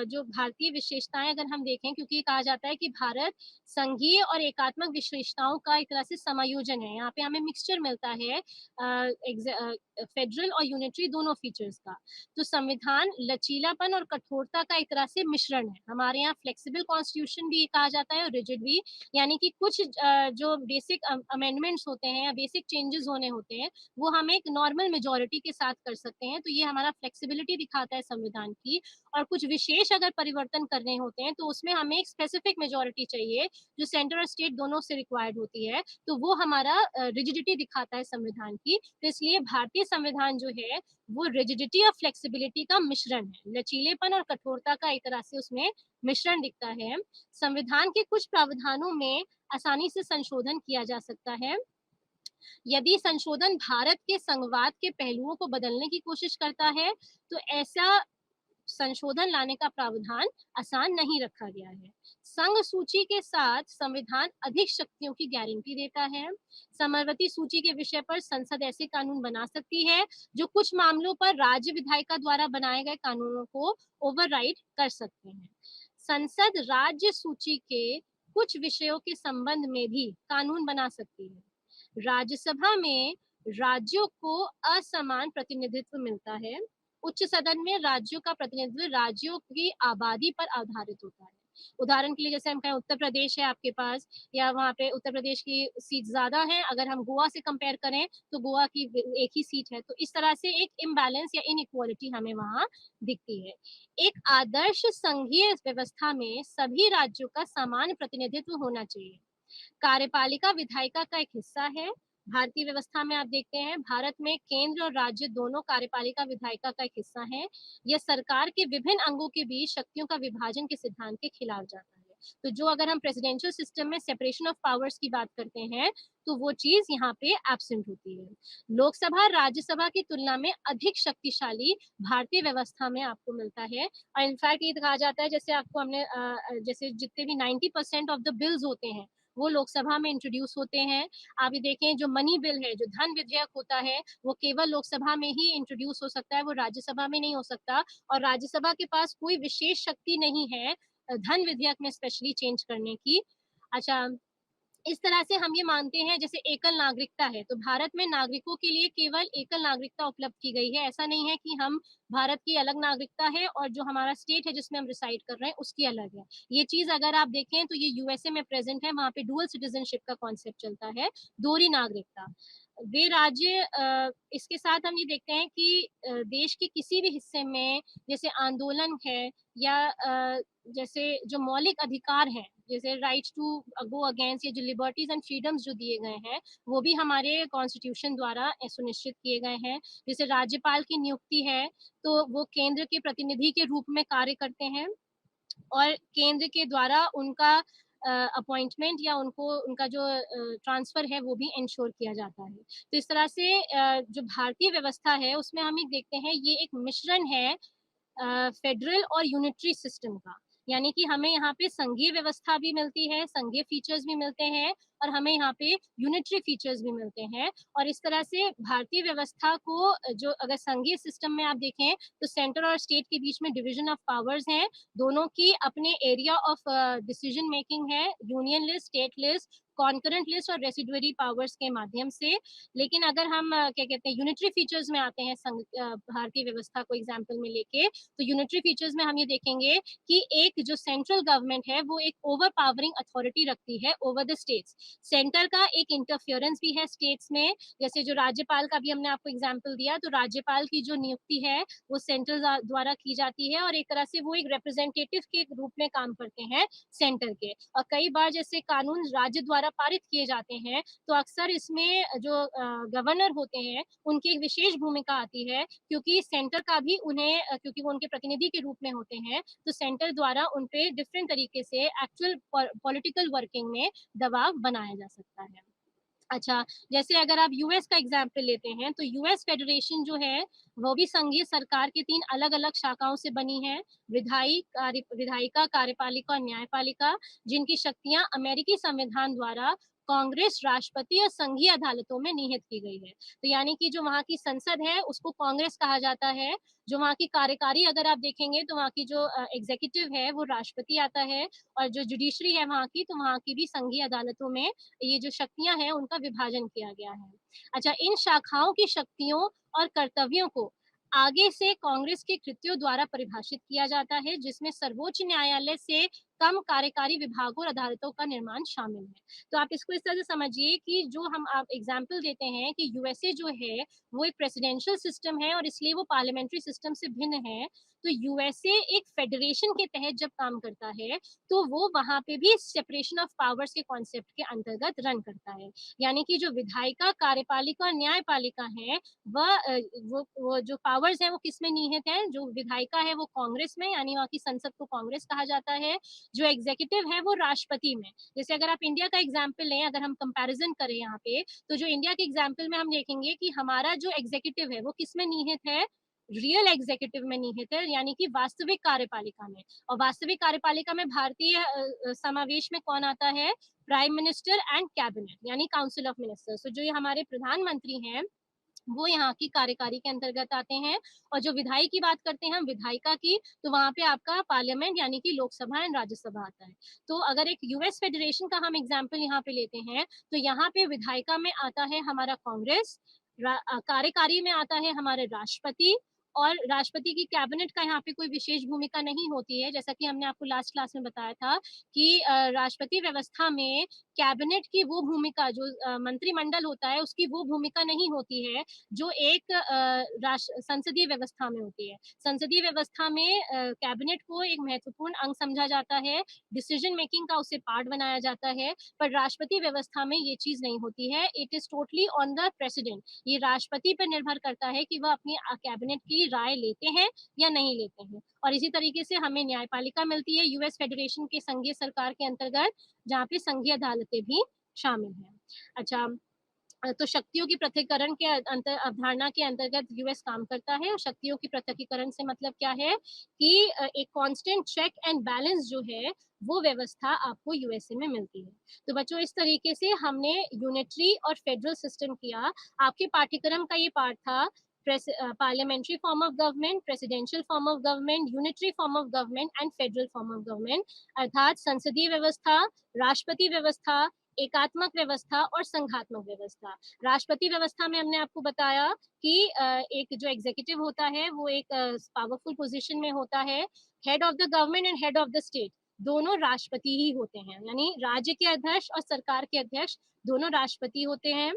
जो भारतीय विशेषताएं अगर हम देखें, क्योंकि ये कहा जाता है कि भारत संघीय और एकात्मक विशेषताओं का एक तरह से समायोजन है, यहाँ पे हमें मिक्सचर मिलता है फेडरल और यूनिटरी दोनों फीचर्स का। तो संविधान लचीलापन और कठोरता का एक तरह से मिश्रण है। हमारे यहाँ फ्लेक्सिबल कॉन्स्टिट्यूशन भी कहा जाता है और रिजिड भी, यानी कि कुछ जो बेसिक अमेंडमेंट्स होते हैं या बेसिक चेंजेस होने होते हैं वो हम एक नॉर्मल मेजोरिटी के साथ कर सकते हैं। तो ये हमारा फ्लेक्सिबिलिटी दिखाता है संविधान की। और कुछ विशेष अगर परिवर्तन करने होते हैं तो उसमें हमें एक स्पेसिफिक मेजोरिटी चाहिए जो सेंटर और स्टेट दोनों से रिक्वायर्ड होती है, तो वो हमारा रिजिडिटी दिखाता है संविधान की। तो इसलिए भारतीय संविधान जो है वो रिजिडिटी और फ्लेक्सिबिलिटी का मिश्रण है, लचीलेपन और कठोरता का एक तरह से उसमें मिश्रण दिखता है। संविधान के कुछ प्रावधानों में आसानी से संशोधन किया जा सकता है। यदि संशोधन भारत के संघवाद के पहलुओं को बदलने की कोशिश करता है तो ऐसा संशोधन लाने का प्रावधान आसान नहीं रखा गया है। संघ सूची के साथ संविधान अधिक शक्तियों की गारंटी देता है। समवर्ती सूची के विषय पर संसद ऐसे कानून बना सकती है जो कुछ मामलों पर राज्य विधायिका द्वारा बनाए गए कानूनों को ओवरराइड कर सकते हैं। संसद राज्य सूची के कुछ विषयों के संबंध में भी कानून बना सकती है। राज्यसभा में राज्यों को असमान प्रतिनिधित्व मिलता है। उच्च सदन में राज्यों का प्रतिनिधित्व राज्यों की आबादी पर आधारित होता है। उदाहरण के लिए जैसे हम कहें उत्तर प्रदेश है आपके पास, या वहाँ पे उत्तर प्रदेश की सीट ज्यादा है, अगर हम गोवा से कंपेयर करें तो गोवा की एक ही सीट है, तो इस तरह से एक इम्बैलेंस या इनइक्वालिटी हमें वहाँ दिखती है। एक आदर्श संघीय व्यवस्था में सभी राज्यों का समान प्रतिनिधित्व होना चाहिए। कार्यपालिका विधायिका का एक हिस्सा है। भारतीय व्यवस्था में आप देखते हैं भारत में केंद्र और राज्य दोनों कार्यपालिका विधायिका का एक हिस्सा है। यह सरकार के विभिन्न अंगों के बीच शक्तियों का विभाजन के सिद्धांत के खिलाफ जाता है। तो जो अगर हम प्रेसिडेंशियल सिस्टम में सेपरेशन ऑफ पावर्स की बात करते हैं तो वो चीज यहाँ पे एब्सेंट होती है। लोकसभा राज्यसभा की तुलना में अधिक शक्तिशाली भारतीय व्यवस्था में आपको मिलता है। और इनफैक्ट ये कहा जाता है, जैसे आपको हमने जैसे जितने भी 90% ऑफ द बिल्स होते हैं वो लोकसभा में इंट्रोड्यूस होते हैं। आप ये देखें जो मनी बिल है, जो धन विधेयक होता है, वो केवल लोकसभा में ही इंट्रोड्यूस हो सकता है, वो राज्यसभा में नहीं हो सकता। और राज्यसभा के पास कोई विशेष शक्ति नहीं है धन विधेयक में स्पेशली चेंज करने की। अच्छा, इस तरह से हम ये मानते हैं जैसे एकल नागरिकता है, तो भारत में नागरिकों के लिए केवल एकल नागरिकता उपलब्ध की गई है। ऐसा नहीं है कि हम भारत की अलग नागरिकता है और जो हमारा स्टेट है जिसमें हम रिसाइड कर रहे हैं उसकी अलग है। ये चीज अगर आप देखें तो ये यूएसए में प्रेजेंट है, वहां पे डुअल सिटीजनशिप का कॉन्सेप्ट चलता है, दोहरी नागरिकता। वे राज्य इसके साथ हम ये देखते हैं कि देश के किसी भी हिस्से में जैसे आंदोलन है या जैसे जो मौलिक अधिकार हैं, जैसे राइट टू गो अगेंस्ट, ये जो लिबर्टीज एंड फ्रीडम्स जो दिए गए हैं वो भी हमारे कॉन्स्टिट्यूशन द्वारा सुनिश्चित किए गए हैं। जैसे राज्यपाल की नियुक्ति है तो वो केंद्र के प्रतिनिधि के रूप में कार्य करते हैं और केंद्र के द्वारा उनका अपॉइंटमेंट या उनको उनका जो ट्रांसफ़र है वो भी इंश्योर किया जाता है। तो इस तरह से जो भारतीय व्यवस्था है उसमें हम एक देखते हैं ये एक मिश्रण है फेडरल और यूनिटरी सिस्टम का। यानी कि हमें यहाँ पे संघीय व्यवस्था भी मिलती है, संघीय फीचर्स भी मिलते हैं और हमें यहाँ पे यूनिटरी फीचर्स भी मिलते हैं। और इस तरह से भारतीय व्यवस्था को जो अगर संघीय सिस्टम में आप देखें तो सेंटर और स्टेट के बीच में डिवीजन ऑफ पावर्स हैं, दोनों की अपने एरिया ऑफ डिसीजन मेकिंग है, union list, state list, concurrent list और रेसिडुअरी पावर्स के माध्यम से। लेकिन अगर हम क्या कहते हैं यूनिटरी फीचर्स में आते हैं भारतीय व्यवस्था को एग्जाम्पल में लेके, तो यूनिटरी फीचर्स में हम ये देखेंगे कि एक जो सेंट्रल गवर्नमेंट है वो एक ओवर पावरिंग अथॉरिटी रखती है ओवर द स्टेट्स। सेंटर का एक इंटरफियरेंस भी है स्टेट्स में, जैसे जो राज्यपाल का भी हमने आपको एग्जाम्पल दिया, तो राज्यपाल की जो नियुक्ति है वो सेंट्रल द्वारा की जाती है और एक तरह से वो एक रिप्रेजेंटेटिव के रूप में काम करते हैं सेंटर के। और कई बार जैसे कानून राज्य द्वारा पारित किए जाते हैं तो अक्सर इसमें जो गवर्नर होते हैं उनकी एक विशेष भूमिका आती है, क्योंकि सेंटर का भी उन्हें क्योंकि वो उनके प्रतिनिधि के रूप में होते हैं, तो सेंटर द्वारा उन पे डिफरेंट तरीके से एक्चुअल पॉलिटिकल वर्किंग में दबाव बनाया जा सकता है। अच्छा, जैसे अगर आप यूएस का एग्जाम्पल लेते हैं तो यूएस फेडरेशन जो है वो भी संघीय सरकार के 3 अलग-अलग शाखाओं से बनी है, विधायिका, कार्यपालिका और न्यायपालिका, जिनकी शक्तियां अमेरिकी संविधान द्वारा कांग्रेस, राष्ट्रपति और संघीय अदालतों में निहित की गई है। तो यानी कि जो वहाँ की संसद है उसको कांग्रेस कहा जाता है, जो वहाँ की कार्यकारी अगर आप देखेंगे तो वहाँ की जो एग्जीक्यूटिव है वो राष्ट्रपति आता है और जो जुडिशरी है वहाँ की, तो वहाँ की भी संघीय अदालतों में ये जो शक्तियां हैं उनका विभाजन किया गया है। अच्छा, इन शाखाओं की शक्तियों और कर्तव्यों को आगे से कांग्रेस के कृत्यों द्वारा परिभाषित किया जाता है, जिसमें सर्वोच्च न्यायालय से कम कार्यकारी विभागों और अदालतों का निर्माण शामिल है। तो आप इसको इस तरह से समझिए कि जो हम आप एग्जाम्पल देते हैं कि यूएसए जो है वो एक प्रेसिडेंशियल सिस्टम है और इसलिए वो पार्लियामेंट्री सिस्टम से भिन्न है। तो यूएसए एक फेडरेशन के तहत जब काम करता है तो वो वहाँ पे भी सेपरेशन ऑफ पावर्स के कॉन्सेप्ट के अंतर्गत रन करता है। यानी कि जो विधायिका, कार्यपालिका और न्यायपालिका है वो जो पावर्स हैं वो किसमें निहित है? जो विधायिका है वो कांग्रेस में, यानी वहाँ की संसद को कांग्रेस कहा जाता है। जो एग्जीक्यूटिव है वो राष्ट्रपति में। जैसे अगर आप इंडिया का एग्जाम्पल लें, अगर हम कंपैरिजन करें यहाँ पे, तो जो इंडिया के एग्जाम्पल में हम देखेंगे कि हमारा जो एग्जीक्यूटिव है वो किसमें निहित है? रियल एग्जीक्यूटिव में निहित है, यानी कि वास्तविक कार्यपालिका में। और वास्तविक कार्यपालिका में भारतीय समावेश में कौन आता है? प्राइम मिनिस्टर एंड कैबिनेट, यानी काउंसिल ऑफ मिनिस्टर्स। तो जो ये हमारे प्रधानमंत्री हैं वो यहाँ की कार्यकारी के अंतर्गत आते हैं। और जो विधायी की बात करते हैं हम, विधायिका की, तो वहाँ पे आपका पार्लियामेंट यानी कि लोकसभा एंड राज्यसभा आता है। तो अगर एक यूएस फेडरेशन का हम एग्जाम्पल यहाँ पे लेते हैं तो यहाँ पे विधायिका में आता है हमारा कांग्रेस, कार्यकारी में आता है हमारे राष्ट्रपति, और राष्ट्रपति की कैबिनेट का यहाँ पे कोई विशेष भूमिका नहीं होती है, जैसा कि हमने आपको लास्ट क्लास में बताया था कि राष्ट्रपति व्यवस्था में कैबिनेट की वो भूमिका, जो मंत्रिमंडल होता है उसकी वो भूमिका नहीं होती है जो एक संसदीय व्यवस्था में होती है। संसदीय व्यवस्था में कैबिनेट को एक महत्वपूर्ण अंग समझा जाता है, डिसीजन मेकिंग का उसे पार्ट बनाया जाता है, पर राष्ट्रपति व्यवस्था में ये चीज नहीं होती है। It is totally on the president. ये राष्ट्रपति पर निर्भर करता है कि वह अपनी कैबिनेट की राय लेते हैं या नहीं लेते हैं। और इसी तरीके से हमें न्यायपालिका मिलती है यूएस फेडरेशन के संघीय सरकार के अंतर्गत, जहाँ पे संघीय अदालतें भी शामिल हैं। अच्छा, तो शक्तियों की पृथक्करण के अवधारणा के अंतर्गत यूएस काम करता है। और शक्तियों की पृथक्करण से मतलब क्या है कि एक कांस्टेंट चेक एंड बैलेंस जो है वो व्यवस्था आपको यूएसए में मिलती है। तो बच्चों, इस तरीके से हमने यूनिटरी और फेडरल सिस्टम किया। आपके पाठ्यक्रम का ये पार्ट था parliamentary form of government, presidential form of government, unitary form of government and federal form of government, अर्थात संसदीय व्यवस्था, राष्ट्रपति व्यवस्था, एकात्मक व्यवस्था और संघात्मक व्यवस्था। राष्ट्रपति व्यवस्था में हमने आपको बताया कि एक जो एग्जीक्यूटिव होता है वो एक पावरफुल पोजीशन में होता है। Head of the government and head of the state दोनों राष्ट्रपति ही होते हैं, यानी राज्य के अध्यक्ष और सरकार के अध्यक्ष दोनों राष्ट्रपति होते हैं।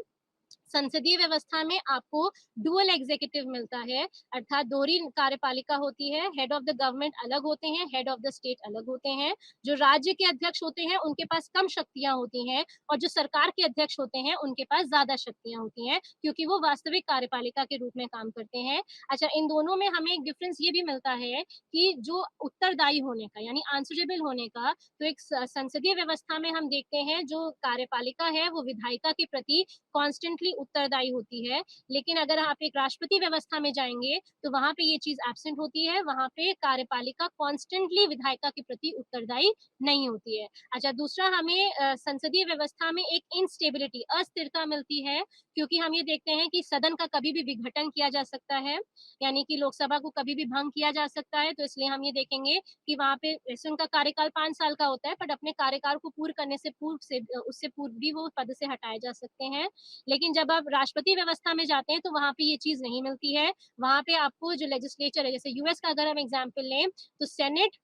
संसदीय व्यवस्था में आपको डुअल एग्जीक्यूटिव मिलता है, अर्थात दोहरी कार्यपालिका होती है। हेड ऑफ द गवर्नमेंट अलग होते हैं, हेड ऑफ द स्टेट अलग होते हैं। जो राज्य के अध्यक्ष होते हैं उनके पास कम शक्तियां होती हैं, और जो सरकार के अध्यक्ष होते हैं उनके पास ज्यादा शक्तियां होती हैं, क्योंकि वो वास्तविक कार्यपालिका के रूप में काम करते हैं। अच्छा, इन दोनों में हमें एक डिफरेंस ये भी मिलता है कि जो उत्तरदायी होने का यानी आंसरेबल होने का, तो एक संसदीय व्यवस्था में हम देखते हैं जो कार्यपालिका है वो विधायिका के प्रति कॉन्स्टेंटली उत्तरदायी होती है। लेकिन अगर आप एक राष्ट्रपति व्यवस्था में जाएंगे तो वहां पे ये चीज एब्सेंट होती है, वहां पे कार्यपालिका कॉन्स्टेंटली विधायिका के प्रति उत्तरदायी नहीं होती है। अच्छा, दूसरा हमें संसदीय व्यवस्था में एक इनस्टेबिलिटी, अस्थिरता मिलती है, क्योंकि हम ये देखते हैं कि सदन का कभी भी विघटन किया जा सकता है, यानी कि लोकसभा को कभी भी भंग किया जा सकता है। तो इसलिए हम ये देखेंगे कि वहां पे वैसे उनका कार्यकाल 5 साल का होता है, बट अपने कार्यकाल को पूर्ण करने से पूर्व से उससे पूर्व भी वो पद से हटाए जा सकते हैं। लेकिन जब आप राष्ट्रपति व्यवस्था में जाते हैं तो वहां पे ये चीज नहीं मिलती है। वहां पे आपको जो लेजिस्लेचर है, जैसे यूएस का अगर हम एग्जाम्पल लें तो सेनेट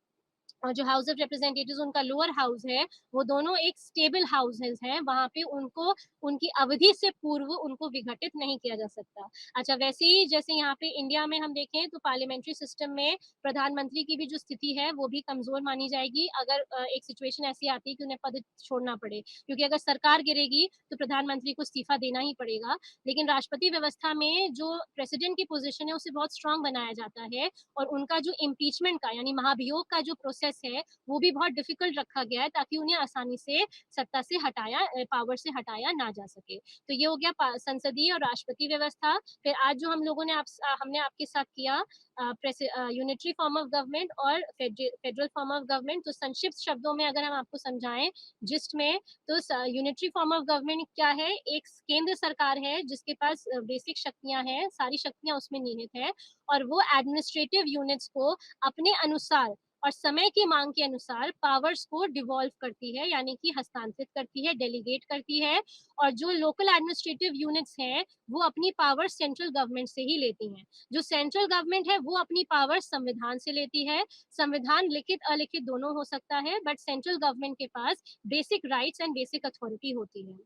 और जो हाउस ऑफ रिप्रेजेंटेटिव्स उनका लोअर हाउस है, वो दोनों एक स्टेबल हाउसेस हैं। वहां पे उनको उनकी अवधि से पूर्व उनको विघटित नहीं किया जा सकता। अच्छा, वैसे ही जैसे यहाँ पे इंडिया में हम देखें तो पार्लियामेंट्री सिस्टम में प्रधानमंत्री की भी जो स्थिति है वो भी कमजोर मानी जाएगी, अगर एक सिचुएशन ऐसी आती है कि उन्हें पद छोड़ना पड़े, क्योंकि अगर सरकार गिरेगी तो प्रधानमंत्री को इस्तीफा देना ही पड़ेगा। लेकिन राष्ट्रपति व्यवस्था में जो प्रेसिडेंट की पोजिशन है उसे बहुत स्ट्रांग बनाया जाता है, और उनका जो इम्पीचमेंट का यानी महाभियोग का जो प्रोसेस है वो भी बहुत डिफिकल्ट रखा गया है, ताकि उन्हें आसानी से सत्ता से हटाया, पावर से हटाया ना जा सके। तो ये हो गया संसदीय और राष्ट्रपति व्यवस्था। फिर आज जो हम लोगों ने हमने आपके साथ किया यूनिटरी फॉर्म ऑफ गवर्नमेंट और फेडरल फॉर्म ऑफ गवर्नमेंट। तो संक्षिप्त शब्दों में अगर हम आपको समझाएं जिस्ट में, तो यूनिटरी फॉर्म ऑफ गवर्नमेंट क्या है? एक केंद्र सरकार है जिसके पास बेसिक शक्तियां हैं, सारी शक्तियां उसमें निहित है, और वो एडमिनिस्ट्रेटिव यूनिट्स को अपने अनुसार और समय की मांग के अनुसार पावर्स को डिवॉल्व करती है, यानी कि हस्तांतरित करती है, डेलीगेट करती है। और जो लोकल एडमिनिस्ट्रेटिव यूनिट्स हैं वो अपनी पावर सेंट्रल गवर्नमेंट से ही लेती हैं। जो सेंट्रल गवर्नमेंट है वो अपनी पावर संविधान से लेती है। संविधान लिखित अलिखित दोनों हो सकता है, बट सेंट्रल गवर्नमेंट के पास basic rights and basic authority होती है।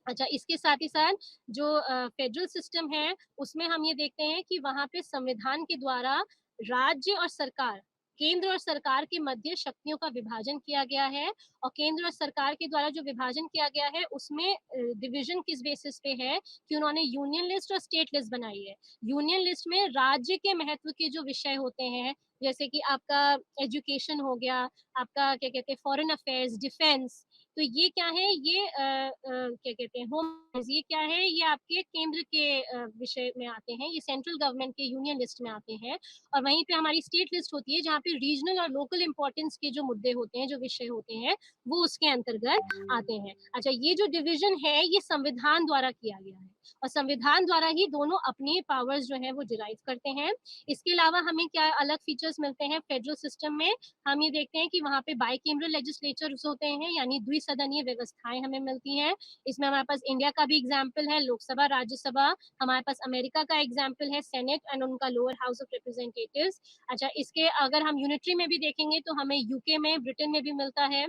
अच्छा, इसके साथ ही साथ जो फेडरल सिस्टम है उसमें हम ये देखते हैं कि वहां पे संविधान के द्वारा राज्य और सरकार, केंद्र और सरकार के मध्य शक्तियों का विभाजन किया गया है। और केंद्र और सरकार के द्वारा जो विभाजन किया गया है उसमें डिवीजन किस बेसिस पे है कि उन्होंने यूनियन लिस्ट और स्टेट लिस्ट बनाई है। यूनियन लिस्ट में राज्य के महत्व के जो विषय होते हैं, जैसे कि आपका एजुकेशन हो गया, आपका क्या कहते हैं फॉरेन अफेयर्स, डिफेंस, तो ये क्या है, ये क्या कहते हैं होम, ये क्या है, ये आपके केंद्र के विषय में आते हैं, ये सेंट्रल गवर्नमेंट के यूनियन लिस्ट में आते हैं। और वहीं पे हमारी स्टेट लिस्ट होती है जहाँ पे रीजनल और लोकल इंपॉर्टेंस के जो मुद्दे होते हैं, जो विषय होते हैं, वो उसके अंतर्गत आते हैं। अच्छा, ये जो डिवीजन है ये संविधान द्वारा किया गया है, और संविधान द्वारा ही दोनों अपनी पावर्स जो है वो डिराइव करते हैं। इसके अलावा हमें क्या अलग फीचर्स मिलते हैं फेडरल सिस्टम में? हम ये देखते हैं कि वहाँ पे बाइकेमरल लेजिस्लेचर्स होते हैं, यानी द्विसदनीय व्यवस्थाएं हमें मिलती हैं। इसमें हमारे पास इंडिया का भी एग्जाम्पल है, लोकसभा राज्यसभा। हमारे पास अमेरिका का एग्जाम्पल है, सेनेट एंड उनका लोअर हाउस ऑफ रिप्रेजेंटेटिव्स। अच्छा, इसके अगर हम यूनिटरी में भी देखेंगे तो हमें यूके में, ब्रिटेन में भी मिलता है।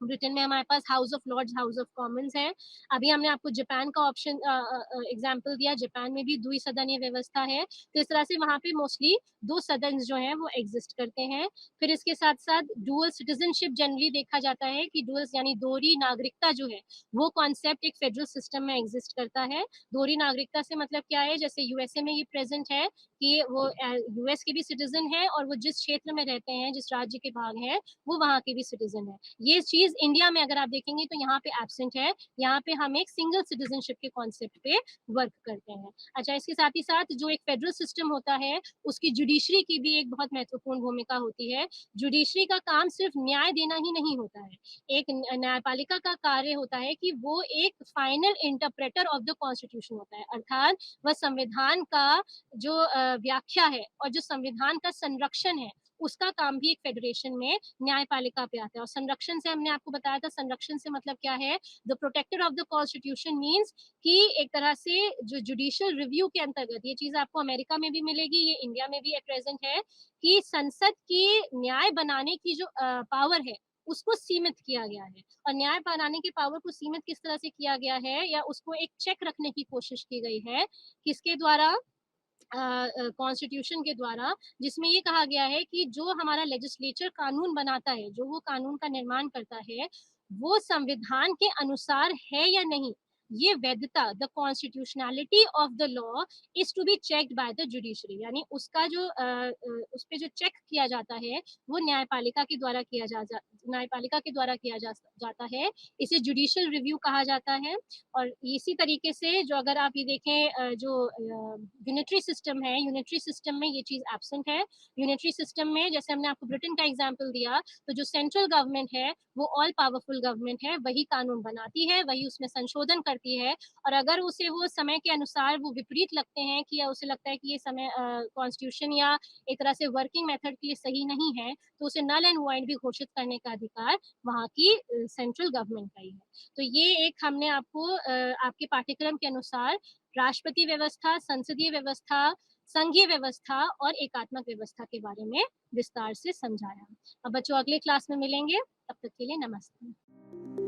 ब्रिटेन में हमारे पास House of Lord's, house of Commons है। अभी हमने आपको जापान का ऑप्शन एग्जांपल दिया, जापान में भी द्विसदनीय व्यवस्था है। तो इस तरह से वहां पे मोस्टली दो सदन जो हैं वो एग्जिस्ट करते हैं। फिर इसके साथ साथ डुअल सिटीजनशिप जनरली देखा जाता है कि डुअल यानी दोहरी नागरिकता जो है वो कॉन्सेप्ट एक फेडरल सिस्टम में एग्जिस्ट करता है। दोहरी नागरिकता से मतलब क्या है, जैसे यूएसए में ये प्रेजेंट है कि वो यूएस के भी सिटीजन है, और वो जिस क्षेत्र में रहते हैं, जिस राज्य के भाग है, वो वहाँ के भी सिटीजन है। ये चीज इंडिया में अगर आप देखेंगे तो यहाँ पे एब्सेंट है। यहाँ पे हम एक सिंगल सिटीजनशिप के कॉन्सेप्ट पे वर्क करते हैं। अच्छा, इसके साथ ही साथ जो एक फेडरल सिस्टम होता है उसकी जुडिशरी की भी एक बहुत महत्वपूर्ण भूमिका होती है। जुडिशरी का काम सिर्फ न्याय देना ही नहीं होता है, एक न्यायपालिका का कार्य होता है कि वो एक final interpreter of the constitution होता है, अर्थात वह संविधान का जो व्याख्या है और जो संविधान का संरक्षण है उसका काम भी एक फेडरेशन में न्यायपालिका पे आता है। और संरक्षण से हमने आपको बताया था, संरक्षण से मतलब क्या है, the protector of the constitution means कि एक तरह से जो जुडिशियल रिव्यू के अंतर्गत, ये चीज आपको अमेरिका में भी मिलेगी, ये इंडिया में भी प्रेजेंट है, कि संसद की न्याय बनाने की जो पावर है उसको सीमित किया गया है। और न्याय बनाने की पावर को सीमित किस तरह से किया गया है, या उसको एक चेक रखने की कोशिश की गई है, किसके द्वारा? कॉन्स्टिट्यूशन के द्वारा, जिसमें ये कहा गया है कि जो हमारा लेजिस्लेचर कानून बनाता है, जो वो कानून का निर्माण करता है, वो संविधान के अनुसार है या नहीं, ये वैधता, the constitutionality of the law is to be checked by the judiciary, यानी उसका जो उस पे जो चेक किया जाता है वो न्यायपालिका के द्वारा न्यायपालिका के द्वारा किया जाता है। इसे जुडिशियल रिव्यू कहा जाता है। और इसी तरीके से जो अगर आप ये देखें, जो यूनिटरी सिस्टम है, यूनिटरी सिस्टम में ये चीज एब्सेंट है। यूनिटरी सिस्टम में जैसे हमने आपको ब्रिटेन का एग्जांपल दिया, तो जो सेंट्रल गवर्नमेंट है वो ऑल पावरफुल गवर्नमेंट है, वही कानून बनाती है, वही उसमें संशोधन करती है। और अगर उसे वो समय के अनुसार वो विपरीत लगते हैं कि, या उसे लगता है कि ये समय कॉन्स्टिट्यूशन या एक तरह से वर्किंग मेथड के लिए सही नहीं है, तो उसे नल एंड वॉइड भी घोषित करने का अधिकार वहाँ की सेंट्रल गवर्नमेंट का ही है। तो ये एक हमने आपको आपके पाठ्यक्रम के अनुसार राष्ट्रपति व्यवस्था, संसदीय व्यवस्था, संघीय व्यवस्था और एकात्मक व्यवस्था के बारे में विस्तार से समझाया। अब बच्चों अगले क्लास में मिलेंगे, तब तक के लिए नमस्ते।